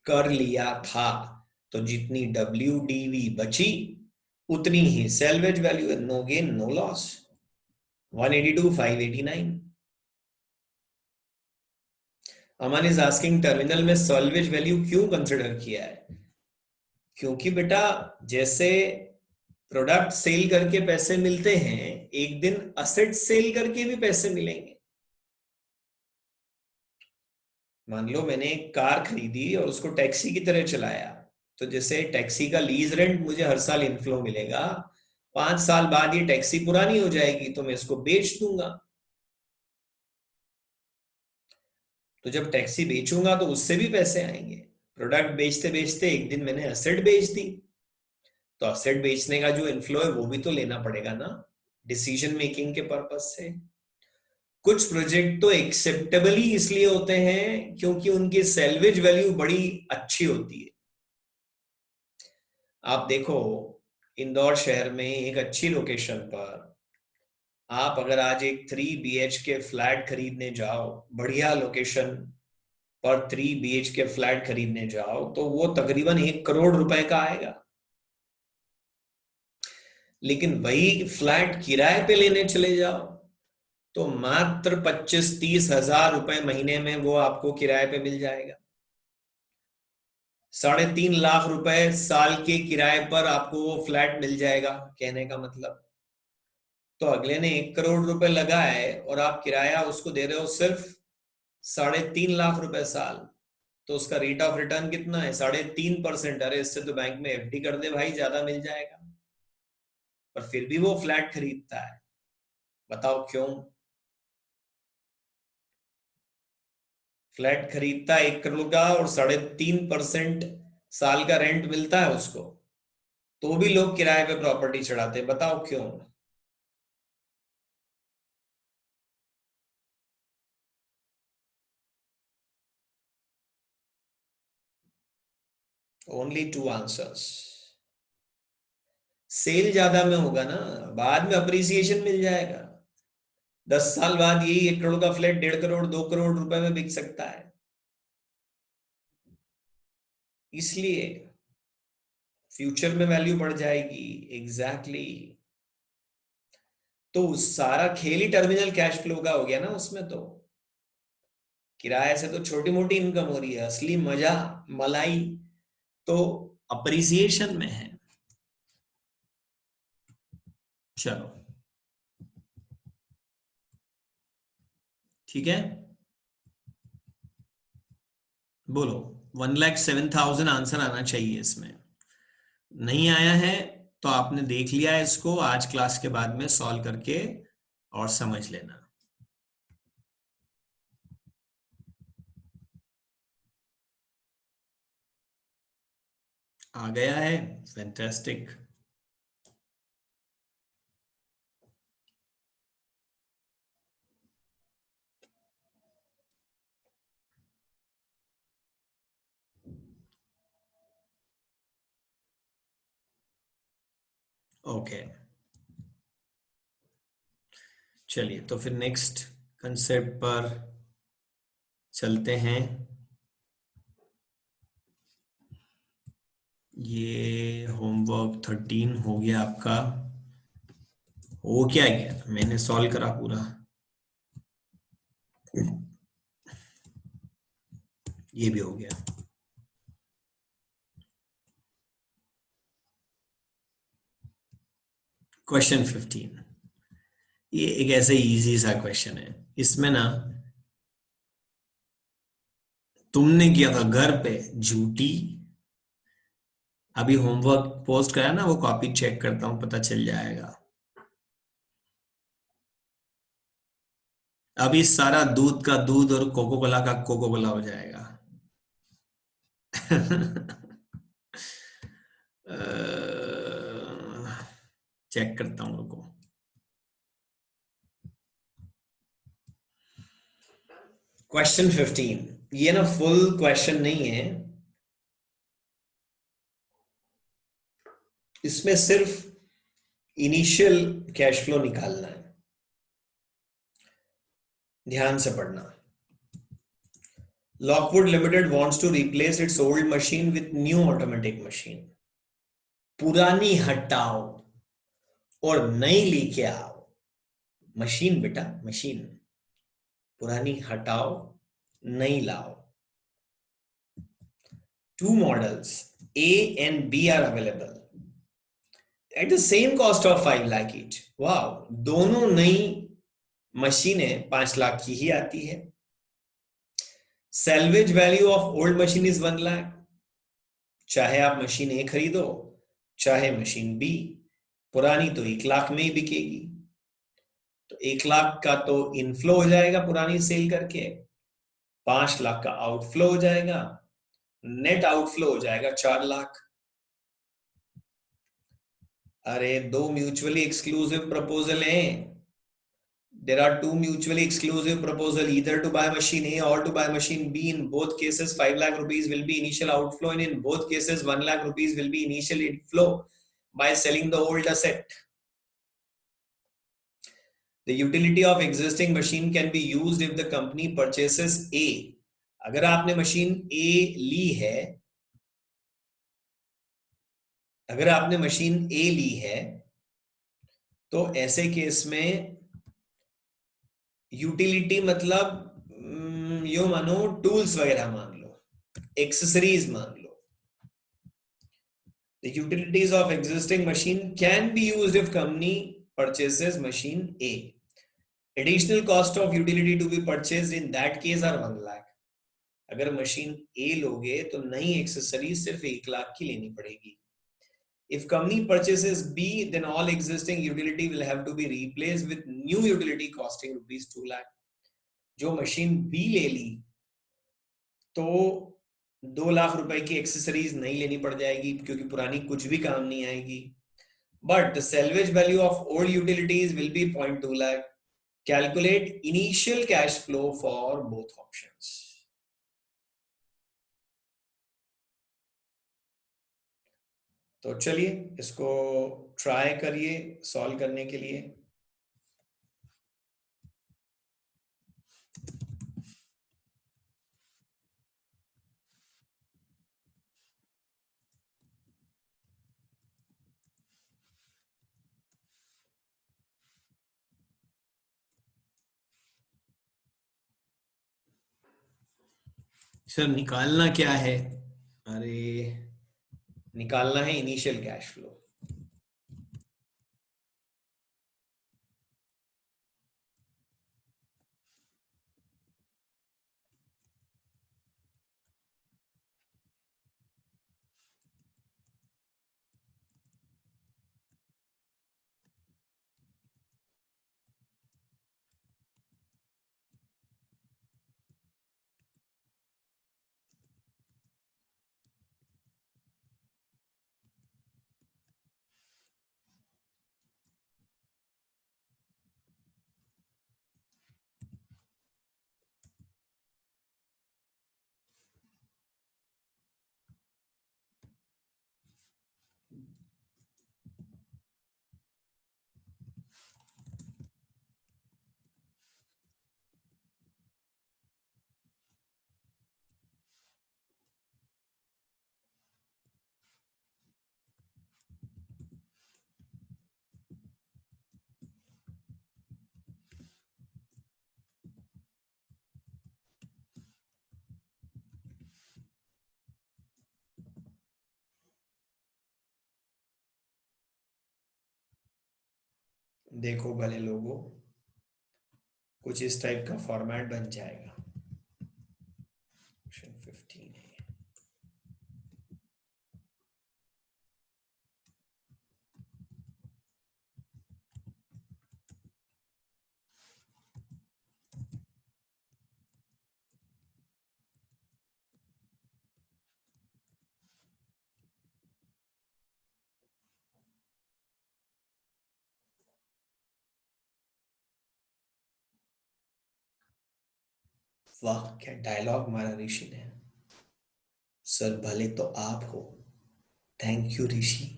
[SPEAKER 1] कर लिया था, तो जितनी WDV बची उतनी ही सेल्वेज वैल्यू है। No gain no loss, 182 589। Aman is asking terminal में सेल्वेज वैल्यू क्यों कंसिडर किया है? क्योंकि बेटा जैसे प्रोडक्ट सेल करके पैसे मिलते हैं, एक दिन असेट सेल करके भी पैसे मिलेंगे। मान लो मैंने एक कार खरीदी और उसको टैक्सी की तरह चलाया, तो जैसे टैक्सी का लीज रेंट मुझे हर साल इनफ्लो मिलेगा, 5 साल बाद ये टैक्सी पुरानी हो जाएगी तो मैं इसको बेच दूंगा। तो जब टैक्सी बेचूंगा तो उससे भी पैसे आएंगे। प्रोडक्ट बेचते बेचते एक दिन मैंने एसेट बेच दी, तो एसेट बेचने का जो इनफ्लो है वो भी तो लेना पड़ेगा ना, डिसीजन मेकिंग के पर्पज से। कुछ प्रोजेक्ट तो एक्सेप्टेबल ही इसलिए होते हैं क्योंकि उनकी सेल्वेज वैल्यू बड़ी अच्छी होती है। आप देखो इंदौर शहर में एक अच्छी लोकेशन पर आप अगर आज एक 3 BHK फ्लैट खरीदने जाओ, बढ़िया लोकेशन पर 3 BHK फ्लैट खरीदने जाओ तो वो तकरीबन 1 करोड़ रुपए का आएगा। लेकिन वही फ्लैट किराए पे लेने चले जाओ तो मात्र 25-30 हजार रुपए महीने में वो आपको किराए पे मिल जाएगा। 3.5 लाख रुपए साल के किराए पर आपको वो फ्लैट मिल जाएगा। कहने का मतलब, तो अगले ने 1 करोड़ रुपए लगाए और आप किराया उसको दे रहे हो सिर्फ 3.5 लाख रुपए साल, तो उसका रेट ऑफ रिटर्न कितना है? 3.5%। अरे इससे तो बैंक में FD कर दे भाई, ज्यादा मिल जाएगा। पर फिर भी वो फ्लैट खरीदता है, बताओ क्यों? फ्लैट खरीदता है 1 करोड़ का और 3.5% साल का रेंट मिलता है उसको, तो भी लोग किराए पे प्रॉपर्टी चढ़ाते हैं, बताओ क्यों? Only 2 answers. सेल ज्यादा में होगा ना, बाद में अप्रिसिएशन मिल जाएगा। 10 साल बाद यही 1 करोड़ का फ्लैट 1.5 करोड़ 2 करोड़ रुपए में बिक सकता है। इसलिए फ्यूचर में वैल्यू बढ़ जाएगी। एग्जैक्टली तो सारा खेल ही टर्मिनल कैश फ्लो का हो गया ना उसमें। तो किराए से तो छोटी मोटी इनकम हो रही है, असली मजा मलाई तो अप्रिसिएशन में है। चलो ठीक है, बोलो। 1,07,000 आंसर आना चाहिए इसमें। नहीं आया है तो आपने देख लिया है इसको, आज क्लास के बाद में सॉल्व करके और समझ लेना। आ गया है, फैंटास्टिक। ओके, चलिए तो फिर नेक्स्ट कंसेप्ट पर चलते हैं। ये होमवर्क 13 हो गया आपका। हो क्या गया, मैंने सॉल्व करा पूरा। ये भी हो गया। क्वेश्चन 15, ये एक ऐसे इजी सा क्वेश्चन है। इसमें ना तुमने किया था घर पे झूठी, अभी होमवर्क पोस्ट करा ना, वो कॉपी चेक करता हूं, पता चल जाएगा। अभी सारा दूध का दूध और कोको कोला का कोको कोला हो जाएगा। चेक करता हूं, रुको। क्वेश्चन 15, ये ना फुल क्वेश्चन नहीं है, इसमें सिर्फ इनिशियल कैश फ्लो निकालना है। ध्यान से पढ़ना। Lockwood limited wants to replace its old machine with new automatic machine. पुरानी हटाओ और नई लेके आओ। मशीन बेटा मशीन, पुरानी हटाओ नई लाओ। Two models A and B are available at the same cost of 5 lakh each. वाह, दोनों नई मशीनें 5 लाख की ही आती है। Salvage value of old machine is 1 lakh. चाहे आप मशीन ए खरीदो चाहे मशीन बी, पुरानी तो 1 लाख में ही बिकेगी। तो 1 लाख का तो इनफ्लो हो जाएगा पुरानी सेल करके, 5 लाख का आउटफ्लो हो जाएगा, नेट आउटफ्लो हो जाएगा 4 लाख। अरे दो म्यूचुअली एक्सक्लूसिव प्रपोजल हैं। There are two mutually exclusive proposal, either to buy machine A or to buy machine B. In both cases, 5 lakh rupees will be initial outflow, and in both cases, 1 lakh rupees will be initial inflow by selling the old asset. The utility of existing machine can be used if the company purchases A. अगर आपने machine A ली है, अगर आपने machine A ली है, तो ऐसे case में utility मतलब यो मानो टूल्स वगैरह मान लो, एक्सेसरीज मान लो। The utilities of existing machine can be used if company purchases machine A. Additional cost of utility to be purchased in that case are 1 lakh. अगर मशीन A लोगे तो नई एक्सेसरी सिर्फ 1 लाख की लेनी पड़ेगी। If company purchases B, then all existing utility will have to be replaced with new utility costing rupees 2 lakh. जो machine B ले ली तो 2 लाख रुपए की एक्सेसरीज नहीं लेनी पड़ जाएगी, क्योंकि पुरानी कुछ भी काम नहीं आएगी। But the salvage value of old utilities will be 0.2 lakh. Calculate initial cash flow for both options. तो चलिए इसको ट्राई करिए सॉल्व करने के लिए। सर निकालना क्या है? अरे निकालना है इनिशियल कैश फ्लो। देखो भले लोगों, कुछ इस टाइप का फॉर्मेट बन जाएगा। ऑप्शन 15 है। वाह क्या डायलॉग मारा ऋषि ने। सर भले तो आप हो। थैंक यू ऋषि।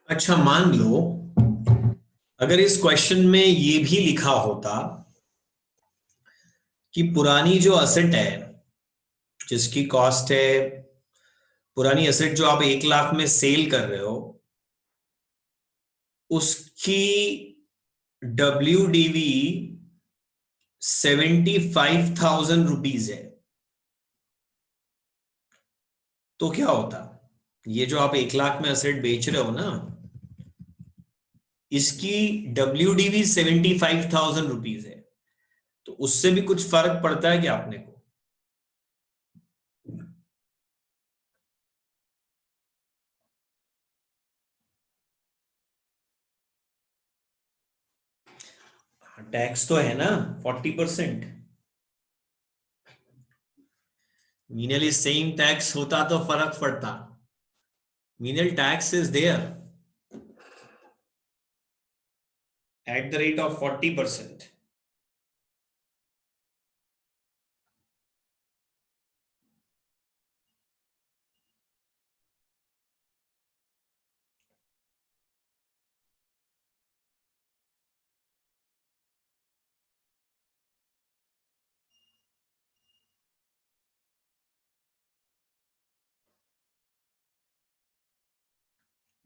[SPEAKER 1] अच्छा मान लो अगर इस क्वेश्चन में ये भी लिखा होता कि पुरानी जो असेट है जिसकी कॉस्ट है, पुरानी एसेट जो आप 1 लाख में सेल कर रहे हो उसकी WDV 75,000 रुपीज है, तो क्या होता? ये जो आप 1 लाख में एसेट बेच रहे हो ना, इसकी WDV 75,000 रुपीज है, तो उससे भी कुछ फर्क पड़ता है क्या आपने को? टैक्स तो है ना 40%। मीनल इज सेइंग टैक्स होता तो फर्क पड़ता। Meenal tax is there at the rate of 40%।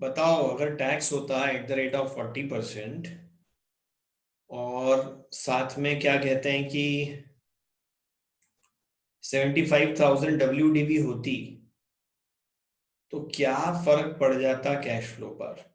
[SPEAKER 1] बताओ, अगर टैक्स होता है एट द रेट ऑफ 40% और साथ में क्या कहते हैं कि 75,000 WDV होती, तो क्या फर्क पड़ जाता कैश फ्लो पर?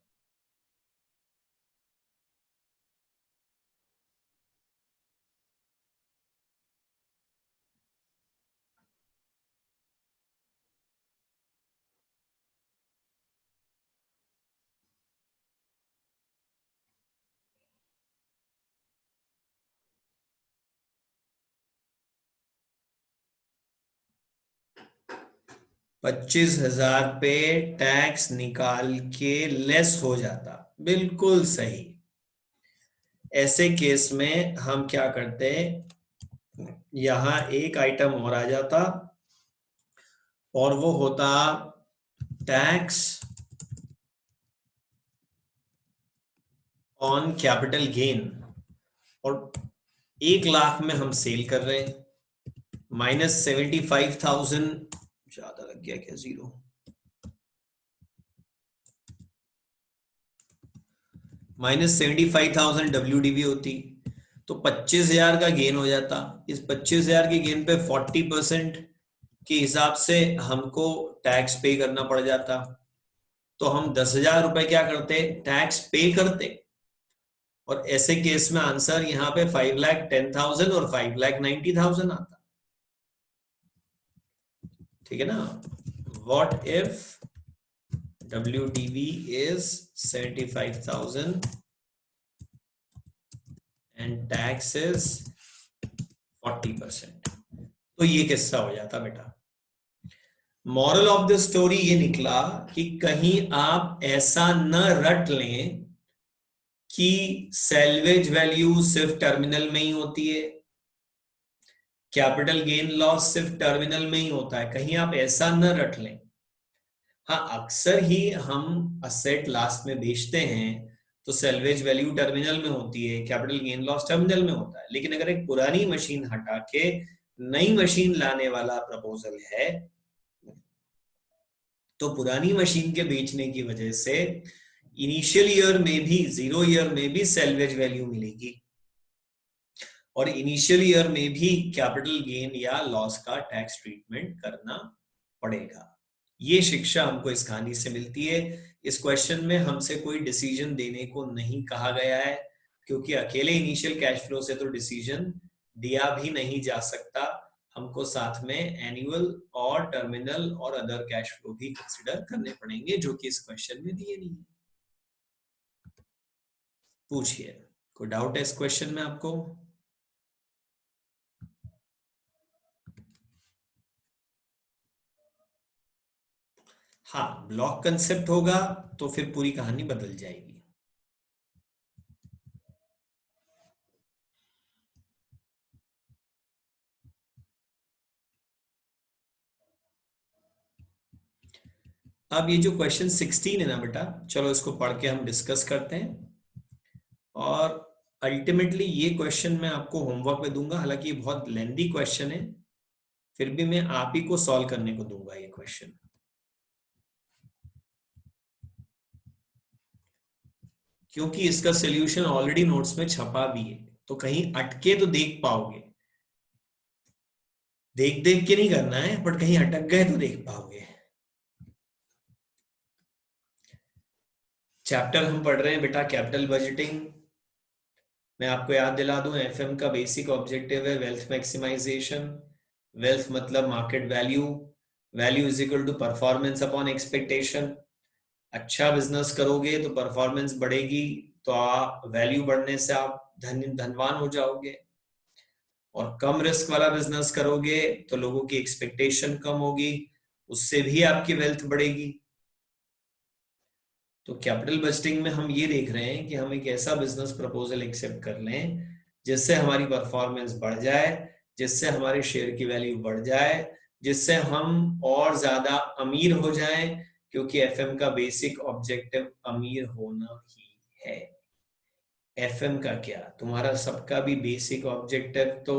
[SPEAKER 1] 25,000 पे टैक्स निकाल के लेस हो जाता, बिल्कुल सही। ऐसे केस में हम क्या करते, यहां एक आइटम और आ जाता और वो होता टैक्स ऑन कैपिटल गेन। और 1 लाख में हम सेल कर रहे हैं, -75,000 ज्यादा लग गया क्या, जीरो, -75,000 WDV होती, तो 25,000 का गेन हो जाता। इस 25,000 के गेन पे 40% के हिसाब से हमको टैक्स पे करना पड़ जाता। तो हम 10,000 रुपए क्या करते, टैक्स पे करते। और ऐसे केस में आंसर यहाँ पे 5,10,000 और 5,90,000 आता। ठीक है ना? What if WDV is 75,000 and tax is 40%? तो ये किस्सा हो जाता बेटा। मॉरल ऑफ द स्टोरी ये निकला कि कहीं आप ऐसा न रट लें कि सैल्वेज वैल्यू सिर्फ टर्मिनल में ही होती है, कैपिटल गेन लॉस सिर्फ टर्मिनल में ही होता है, कहीं आप ऐसा न रट लें। हाँ, अक्सर ही हम असेट लास्ट में बेचते हैं तो सैल्वेज वैल्यू टर्मिनल में होती है, कैपिटल गेन लॉस टर्मिनल में होता है। लेकिन अगर एक पुरानी मशीन हटा के नई मशीन लाने वाला प्रपोजल है, तो पुरानी मशीन के बेचने की वजह से इनिशियल ईयर में भी, 0 ईयर में भी सैल्वेज वैल्यू मिलेगी और इनिशियल ईयर में भी कैपिटल गेन या लॉस का टैक्स ट्रीटमेंट करना पड़ेगा। ये शिक्षा हमको इस कहानी से मिलती है। इस क्वेश्चन में हमसे कोई डिसीजन देने को नहीं कहा गया है, क्योंकि अकेले इनिशियल कैश फ्लो से तो डिसीजन दिया भी नहीं जा सकता। हमको साथ में एनुअल और टर्मिनल और अदर कैश फ्लो भी कंसिडर करने पड़ेंगे, जो कि इस क्वेश्चन में दिए नहीं है। पूछिए, कोई डाउट है इस क्वेश्चन में आपको? हाँ, ब्लॉक कंसेप्ट होगा तो फिर पूरी कहानी बदल जाएगी। अब ये जो क्वेश्चन 16 है ना बेटा, चलो इसको पढ़ के हम डिस्कस करते हैं। और अल्टीमेटली ये क्वेश्चन मैं आपको होमवर्क में दूंगा, हालांकि ये बहुत लेंदी क्वेश्चन है, फिर भी मैं आप ही को सॉल्व करने को दूंगा ये क्वेश्चन, क्योंकि इसका सोल्यूशन ऑलरेडी नोट्स में छपा भी है, तो कहीं अटके तो देख पाओगे। देख देख के नहीं करना है, बट कहीं अटक गए तो देख पाओगे। चैप्टर हम पढ़ रहे हैं बेटा कैपिटल बजटिंग। मैं आपको याद दिला दूं, एफएम का बेसिक ऑब्जेक्टिव है वेल्थ मैक्सिमाइजेशन। वेल्थ मतलब market value, value is equal to performance upon expectation. अच्छा बिजनेस करोगे तो परफॉर्मेंस बढ़ेगी, तो आप वैल्यू बढ़ने से आप धनवान हो जाओगे। और कम रिस्क वाला बिजनेस करोगे तो लोगों की एक्सपेक्टेशन कम होगी, उससे भी आपकी वेल्थ बढ़ेगी। तो कैपिटल बजटिंग में हम ये देख रहे हैं कि हम एक ऐसा बिजनेस प्रपोजल एक्सेप्ट कर लें जिससे हमारी परफॉर्मेंस बढ़ जाए, जिससे हमारे शेयर की वैल्यू बढ़ जाए, जिससे हम और ज्यादा अमीर हो जाएं, क्योंकि एफएम का बेसिक ऑब्जेक्टिव अमीर होना ही है। एफएम का क्या, तुम्हारा सबका भी बेसिक ऑब्जेक्टिव तो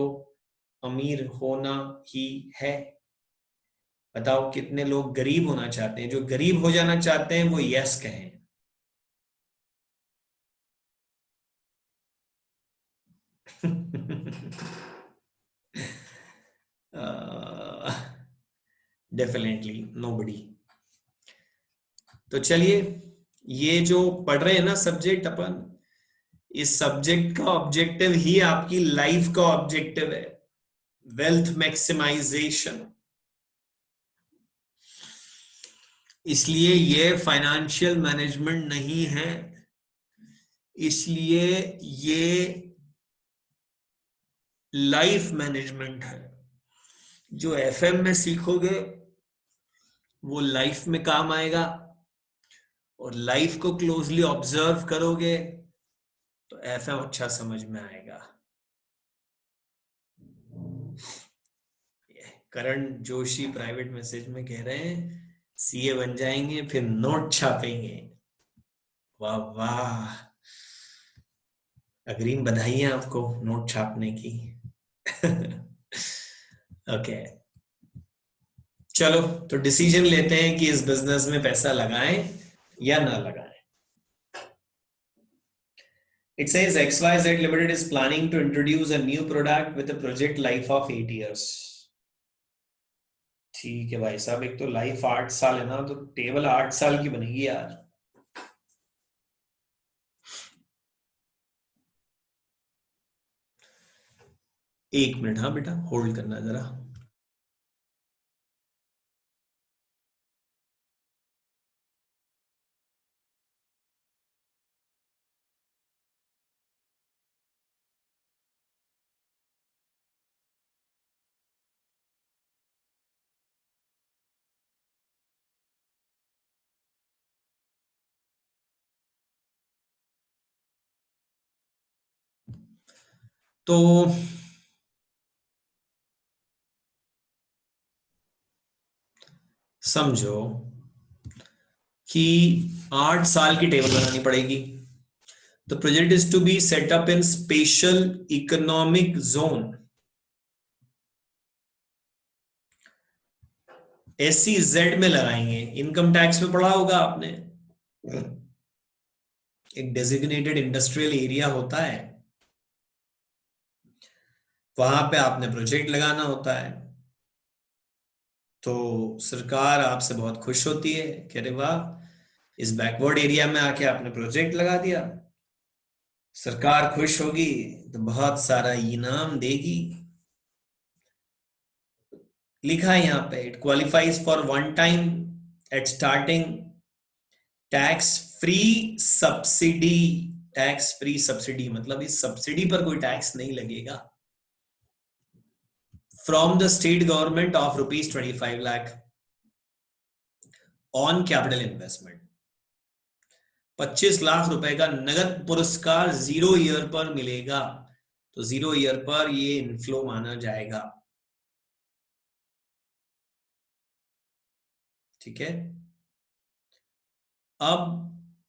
[SPEAKER 1] अमीर होना ही है। बताओ कितने लोग गरीब होना चाहते हैं? जो गरीब हो जाना चाहते हैं वो यस कहें। Definitely nobody. तो चलिए, ये जो पढ़ रहे हैं ना सब्जेक्ट अपन, इस सब्जेक्ट का ऑब्जेक्टिव ही आपकी लाइफ का ऑब्जेक्टिव है, वेल्थ मैक्सिमाइजेशन। इसलिए ये फाइनेंशियल मैनेजमेंट नहीं है, इसलिए ये लाइफ मैनेजमेंट है। जो एफएम में सीखोगे वो लाइफ में काम आएगा, और लाइफ को क्लोजली ऑब्जर्व करोगे तो एफएम अच्छा समझ में आएगा। करण जोशी प्राइवेट मैसेज में कह रहे हैं सीए बन जाएंगे फिर नोट छापेंगे। वाह वाह, अग्रिम बधाई है आपको नोट छापने की। ओके, चलो तो डिसीजन लेते हैं कि इस बिजनेस में पैसा लगाएं या ना लगाएं। It says XYZ Limited is planning to introduce a new product with a project life of 8 years. ठीक है भाई साहब, एक तो लाइफ 8 साल है ना, तो टेबल 8 साल की बनेगी यार। एक मिनट, हाँ बेटा होल्ड करना जरा। तो समझो कि 8 साल की टेबल बनानी पड़ेगी। The project is to be set up in special economic zone, SEZ में लगाएंगे। इनकम टैक्स में पढ़ा होगा आपने, एक डेजिग्नेटेड इंडस्ट्रियल एरिया होता है, वहां पे आपने प्रोजेक्ट लगाना होता है। तो सरकार आपसे बहुत खुश होती है कि अरे वाह, इस बैकवर्ड एरिया में आके आपने प्रोजेक्ट लगा दिया। सरकार खुश होगी तो बहुत सारा इनाम देगी। लिखा है यहाँ पे, it qualifies for one time at starting tax free subsidy. Tax free subsidy मतलब इस सब्सिडी पर कोई टैक्स नहीं लगेगा। From the state government of ₹25 lakh on capital investment. 25 lakh रुपए का नगद पुरस्कार 0 ईयर पर मिलेगा। तो 0 ईयर पर ये इनफ्लो माना जाएगा। ठीक है, अब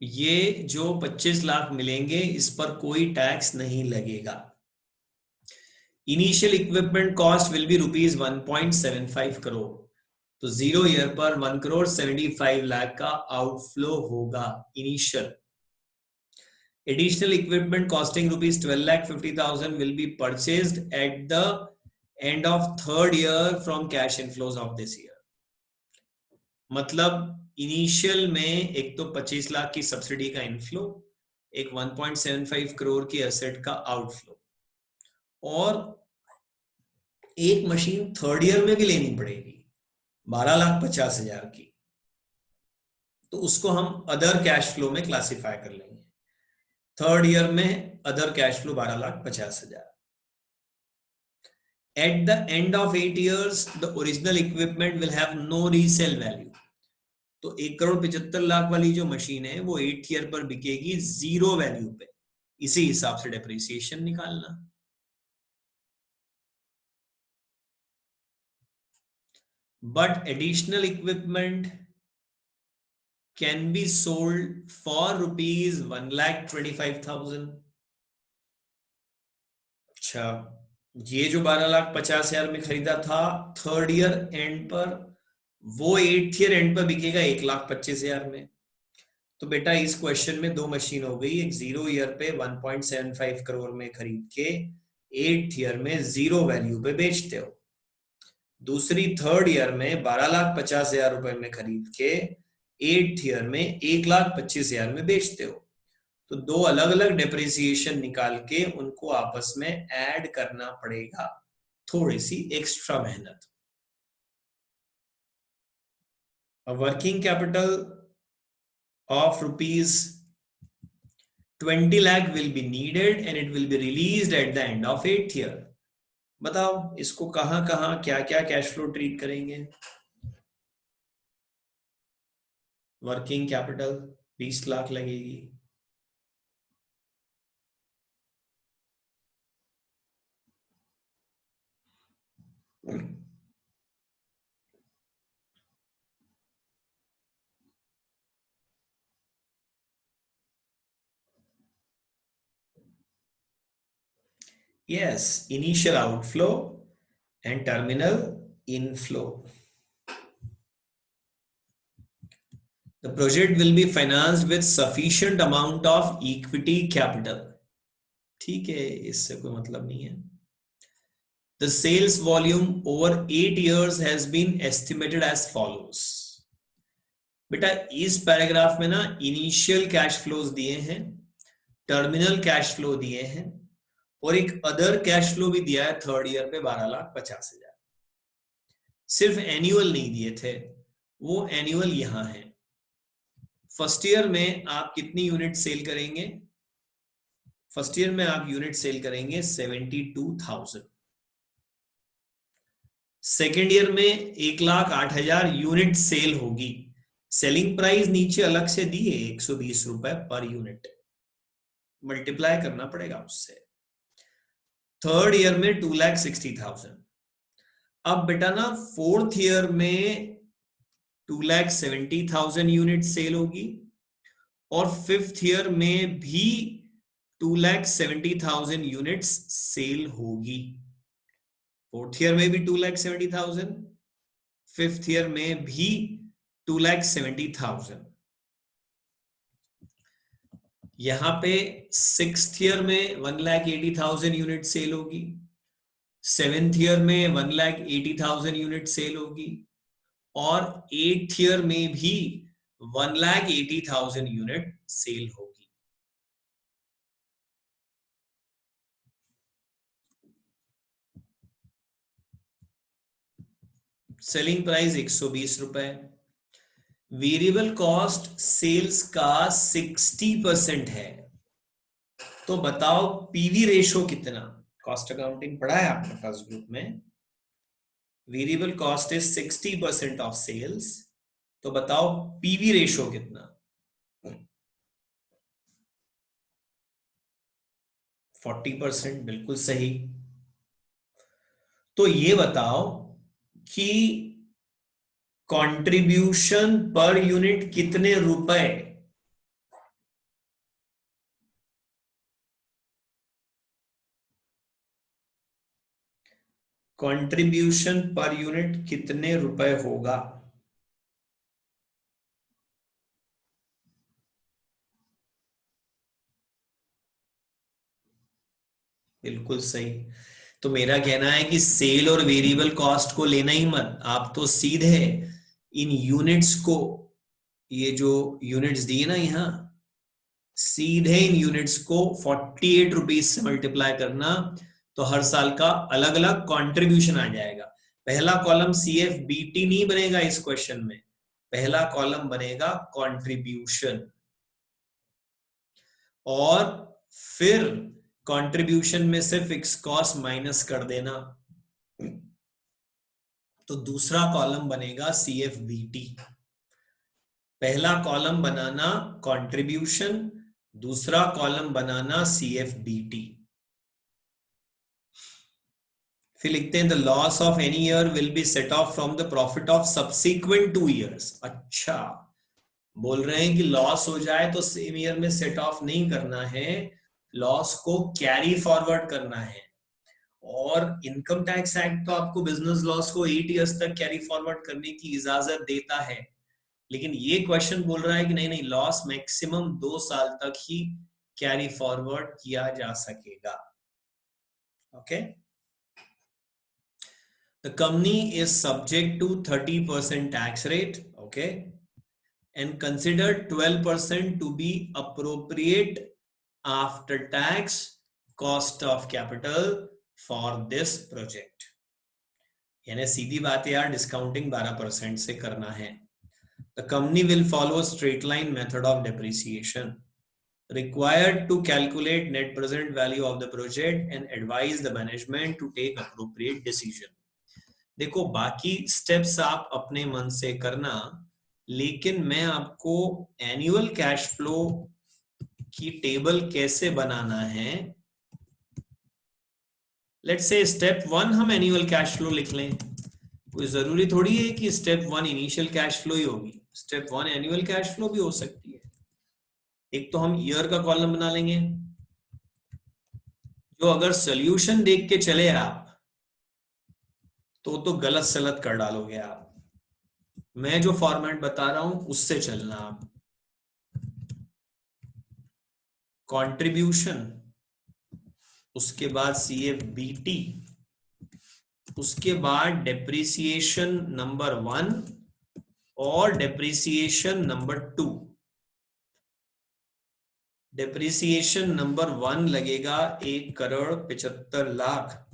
[SPEAKER 1] ये जो 25 लाख मिलेंगे इस पर कोई टैक्स नहीं लगेगा। Initial equipment cost will be ₹1.75 crore. तो 0 ईयर पर 1.75 लाख का आउटफ्लो होगा initial. Additional equipment costing ₹12,50,000 will be purchased at the end of third year from cash inflows of this year. मतलब इनिशियल में एक तो 25 लाख की सब्सिडी का इनफ्लो, एक 1.75 करोड़ की एसेट का आउटफ्लो, और एक मशीन थर्ड ईयर में भी लेनी पड़ेगी 12,50,000 की, तो उसको हम अदर कैश फ्लो में क्लासिफाई कर लेंगे। थर्ड ईयर में other cash flow 12,50,000। At the end of 8 years, the original equipment will have no resale value. तो 1,75,00,000 वाली जो मशीन है वो 8th ईयर पर बिकेगी 0 वैल्यू पे। इसी हिसाब से डेप्रिसिएशन निकालना। But additional equipment can be sold for rupees 1,25,000. अच्छा, ये जो 12,50,000 में खरीदा था थर्ड ईयर एंड पर, वो 8th ईयर एंड पर बिकेगा 1,25,000 में। तो बेटा इस क्वेश्चन में दो मशीन हो गई, एक 0 ईयर पे 1.75 करोड़ में खरीद के 8th ईयर में 0 वैल्यू पे बेचते हो, दूसरी थर्ड ईयर में 12,50,000 रुपए में खरीद के 8th ईयर में 1,25,000 में बेचते हो। तो दो अलग अलग डेप्रिसिएशन निकाल के उनको आपस में ऐड करना पड़ेगा, थोड़ी सी एक्स्ट्रा मेहनत। Working capital of rupees 20 lakh will be needed and it will be released at the end of 8th year. बताओ इसको कहां कहां क्या क्या कैश फ्लो ट्रीट करेंगे? वर्किंग कैपिटल 20 लाख लगेगी, yes, initial outflow and terminal inflow. The project will be financed with sufficient amount of equity capital. ठीक है, इससे कोई मतलब नहीं है। The sales volume over 8 years has been estimated as follows. बेटा इस पैराग्राफ में ना इनिशियल कैश फ्लोज दिए हैं, टर्मिनल कैश फ्लो दिए हैं, और एक अदर कैश फ्लो भी दिया है थर्ड ईयर पे 12,50,000। सिर्फ एनुअल नहीं दिए थे, वो एनुअल यहां है। फर्स्ट ईयर में आप कितनी यूनिट सेल करेंगे? फर्स्ट ईयर में आप यूनिट सेल करेंगे 72,000। सेकेंड ईयर में 1,08,000 यूनिट सेल होगी। सेलिंग प्राइस नीचे अलग से दी है 120 रुपए पर यूनिट, मल्टीप्लाई करना पड़ेगा उससे। थर्ड ईयर में 2,60,000। अब बेटा ना फोर्थ ईयर में 2,70,000 यूनिट सेल होगी, और फिफ्थ ईयर में भी 2,70,000 यूनिट्स सेल होगी। फोर्थ ईयर में भी 2,70,000, फिफ्थ ईयर में भी 2,70,000। यहां पे सिक्स्थ ईयर में 1,80,000 यूनिट सेल होगी, सेवेंथ ईयर में 1,80,000 यूनिट सेल होगी, और एट्थ ईयर में भी 1,80,000 यूनिट सेल होगी। सेलिंग प्राइस 120 रुपए, वेरिएबल कॉस्ट सेल्स का 60% है, तो बताओ पीवी रेशो कितना? कॉस्ट अकाउंटिंग पढ़ा है आपने फर्स्ट ग्रुप में। Variable cost is 60% of sales, तो बताओ पीवी रेशो कितना? 40%, बिल्कुल सही। तो ये बताओ कि कंट्रीब्यूशन पर यूनिट कितने रुपए? कंट्रीब्यूशन पर यूनिट कितने रुपए होगा? बिल्कुल सही। तो मेरा कहना है कि सेल और वेरिएबल कॉस्ट को लेना ही मत, आप तो सीधे इन यूनिट्स को ये जो यूनिट्स दिए ना यहाँ, सीधे इन यूनिट्स को 48 रुपीज से मल्टीप्लाई करना, तो हर साल का अलग अलग कंट्रीब्यूशन आ जाएगा। पहला कॉलम CFBT नहीं बनेगा इस क्वेश्चन में, पहला कॉलम बनेगा कंट्रीब्यूशन, और फिर कंट्रीब्यूशन में से फिक्स कॉस्ट माइनस कर देना, तो दूसरा कॉलम बनेगा CFBT। पहला कॉलम बनाना कंट्रीब्यूशन, दूसरा कॉलम बनाना CFBT। फिर लिखते हैं the loss of any year will be set of from the profit of subsequent 2 years। अच्छा, बोल रहे हैं कि लॉस हो जाए तो सेम ईयर में सेट ऑफ नहीं करना है, लॉस को कैरी फॉरवर्ड करना है। और इनकम टैक्स एक्ट तो आपको बिजनेस लॉस को 8 years तक कैरी फॉरवर्ड करने की इजाजत देता है, लेकिन ये क्वेश्चन बोल रहा है कि नहीं नहीं, लॉस मैक्सिमम 2 साल तक ही कैरी फॉरवर्ड किया जा सकेगा। Okay, the company is subject to 30% tax rate, okay, and consider 12% to be appropriate after tax cost of capital for this project। यानी सीधी बात है यार, डिस्काउंटिंग 12% से करना है। The company will follow straight line method of depreciation required to calculate net present value of the project and advise the management to take appropriate decision। देखो, बाकी steps आप अपने मन से करना, लेकिन मैं आपको एनुअल कैश फ्लो की टेबल कैसे बनाना है, लेट्स से स्टेप 1 हम एनुअल कैश फ्लो लिख लें। कोई जरूरी थोड़ी है कि स्टेप 1 इनिशियल कैश फ्लो ही होगी, स्टेप 1 एनुअल कैश फ्लो भी हो सकती है। एक तो हम ईयर का कॉलम बना लेंगे, जो अगर सोल्यूशन देख के चले आप तो गलत सलत कर डालोगे आप। मैं जो फॉर्मेट बता रहा हूं उससे चलना आप। कंट्रीब्यूशन, उसके बाद CFBT, उसके बाद डेप्रिसिएशन नंबर 1 और डेप्रिसिएशन नंबर 2। डेप्रिसिएशन नंबर 1 लगेगा 1,75,00,000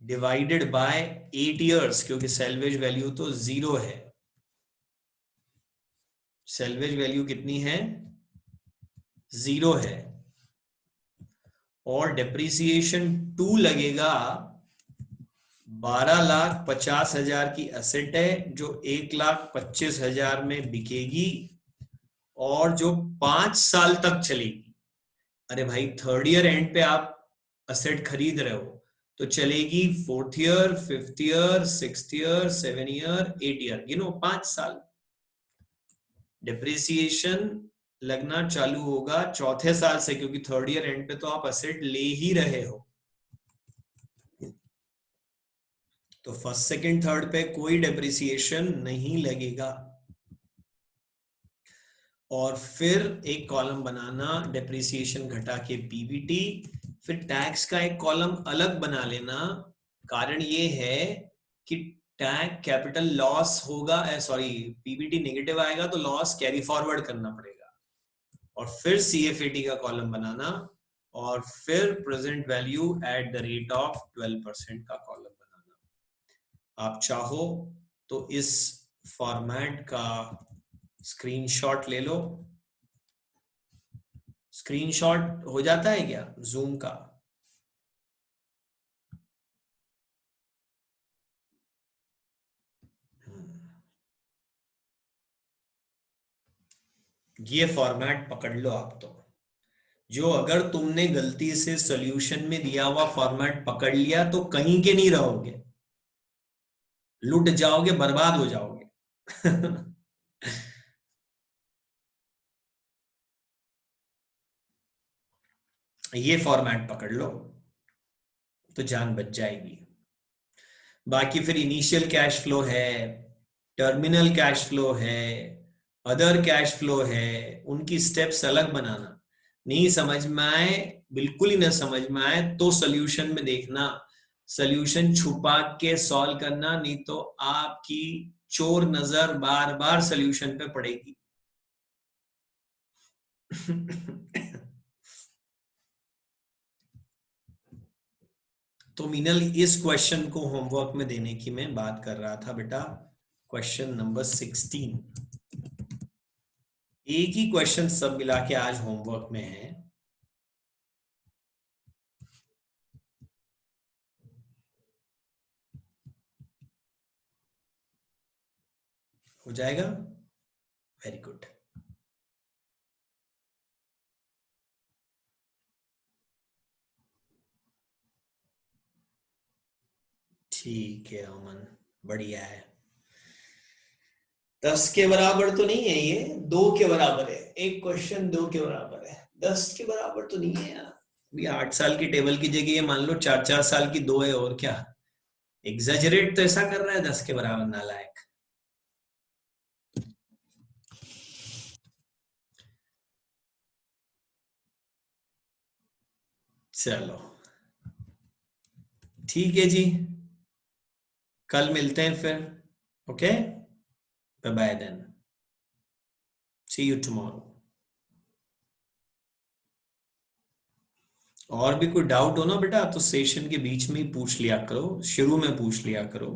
[SPEAKER 1] डिवाइडेड बाय 8 years, क्योंकि सैल्वेज वैल्यू तो 0 है। सैल्वेज वैल्यू कितनी है? 0 है। और डेप्रिसिएशन 2 लगेगा 12,50,000 की एसेट है, जो 1,25,000 में बिकेगी और जो 5 साल तक चलेगी। अरे भाई, 3rd year एंड पे आप एसेट खरीद रहे हो तो चलेगी 4th year, 5th year, 6th year, 7th year, 8th year, गिनो 5 साल। डिप्रिसिएशन लगना चालू होगा 4थे साल से, क्योंकि 3rd year एंड पे तो आप एसेट ले ही रहे हो। तो 1st, 2nd, 3rd पे कोई डिप्रिसिएशन नहीं लगेगा। और फिर एक कॉलम बनाना डिप्रिसिएशन घटा के PBT, फिर टैक्स का एक कॉलम अलग बना लेना। कारण ये है कि टैक्स कैपिटल लॉस होगा, सॉरी PBT नेगेटिव आएगा तो लॉस कैरी फॉरवर्ड करना पड़ेगा। और फिर CFAT का कॉलम बनाना, और फिर present value eight the rate of 12% का कॉलम बनाना। आप चाहो तो इस फॉर्मेट का स्क्रीनशॉट ले लो। स्क्रीनशॉट हो जाता है क्या जूम का? ये फॉर्मेट पकड़ लो आप। तो जो अगर तुमने गलती से सॉल्यूशन में दिया हुआ फॉर्मेट पकड़ लिया तो कहीं के नहीं रहोगे, लुट जाओगे, बर्बाद हो जाओगे। ये फॉर्मेट पकड़ लो तो जान बच जाएगी। बाकी फिर इनिशियल कैश फ्लो है, टर्मिनल कैश फ्लो है, अदर कैश फ्लो है, उनकी स्टेप्स अलग बनाना। नहीं समझ में आए, बिल्कुल ही ना समझ में आए तो सॉल्यूशन में देखना, सॉल्यूशन छुपा के सॉल्व करना, नहीं तो आपकी चोर नजर बार बार सॉल्यूशन पे पड़ेगी। तो मीनल, इस क्वेश्चन को होमवर्क में देने की मैं बात कर रहा था बेटा। क्वेश्चन नंबर 16, एक ही क्वेश्चन सब मिला के आज होमवर्क में है। हो जाएगा, वेरी गुड। ठीक है अमन, बढ़िया है। 10 के बराबर तो नहीं है ये, 2 के बराबर है। एक क्वेश्चन 2 के बराबर है, 10 के बराबर तो नहीं है यार। अभी 8 साल की टेबल की जगह ये मान लो 4-4 साल की 2 है, और क्या। एग्जैजरेट तो ऐसा कर रहा है 10 के बराबर, नालायक। चलो ठीक है जी, कल मिलते हैं फिर। Okay, bye bye then, see you tomorrow. और भी कोई डाउट हो ना बेटा तो सेशन के बीच में ही पूछ लिया करो, शुरू में पूछ लिया करो।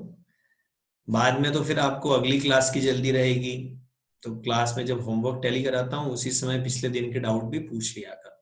[SPEAKER 1] बाद में तो फिर आपको अगली क्लास की जल्दी रहेगी, तो क्लास में जब होमवर्क टैली कराता हूँ उसी समय पिछले दिन के डाउट भी पूछ लिया करो।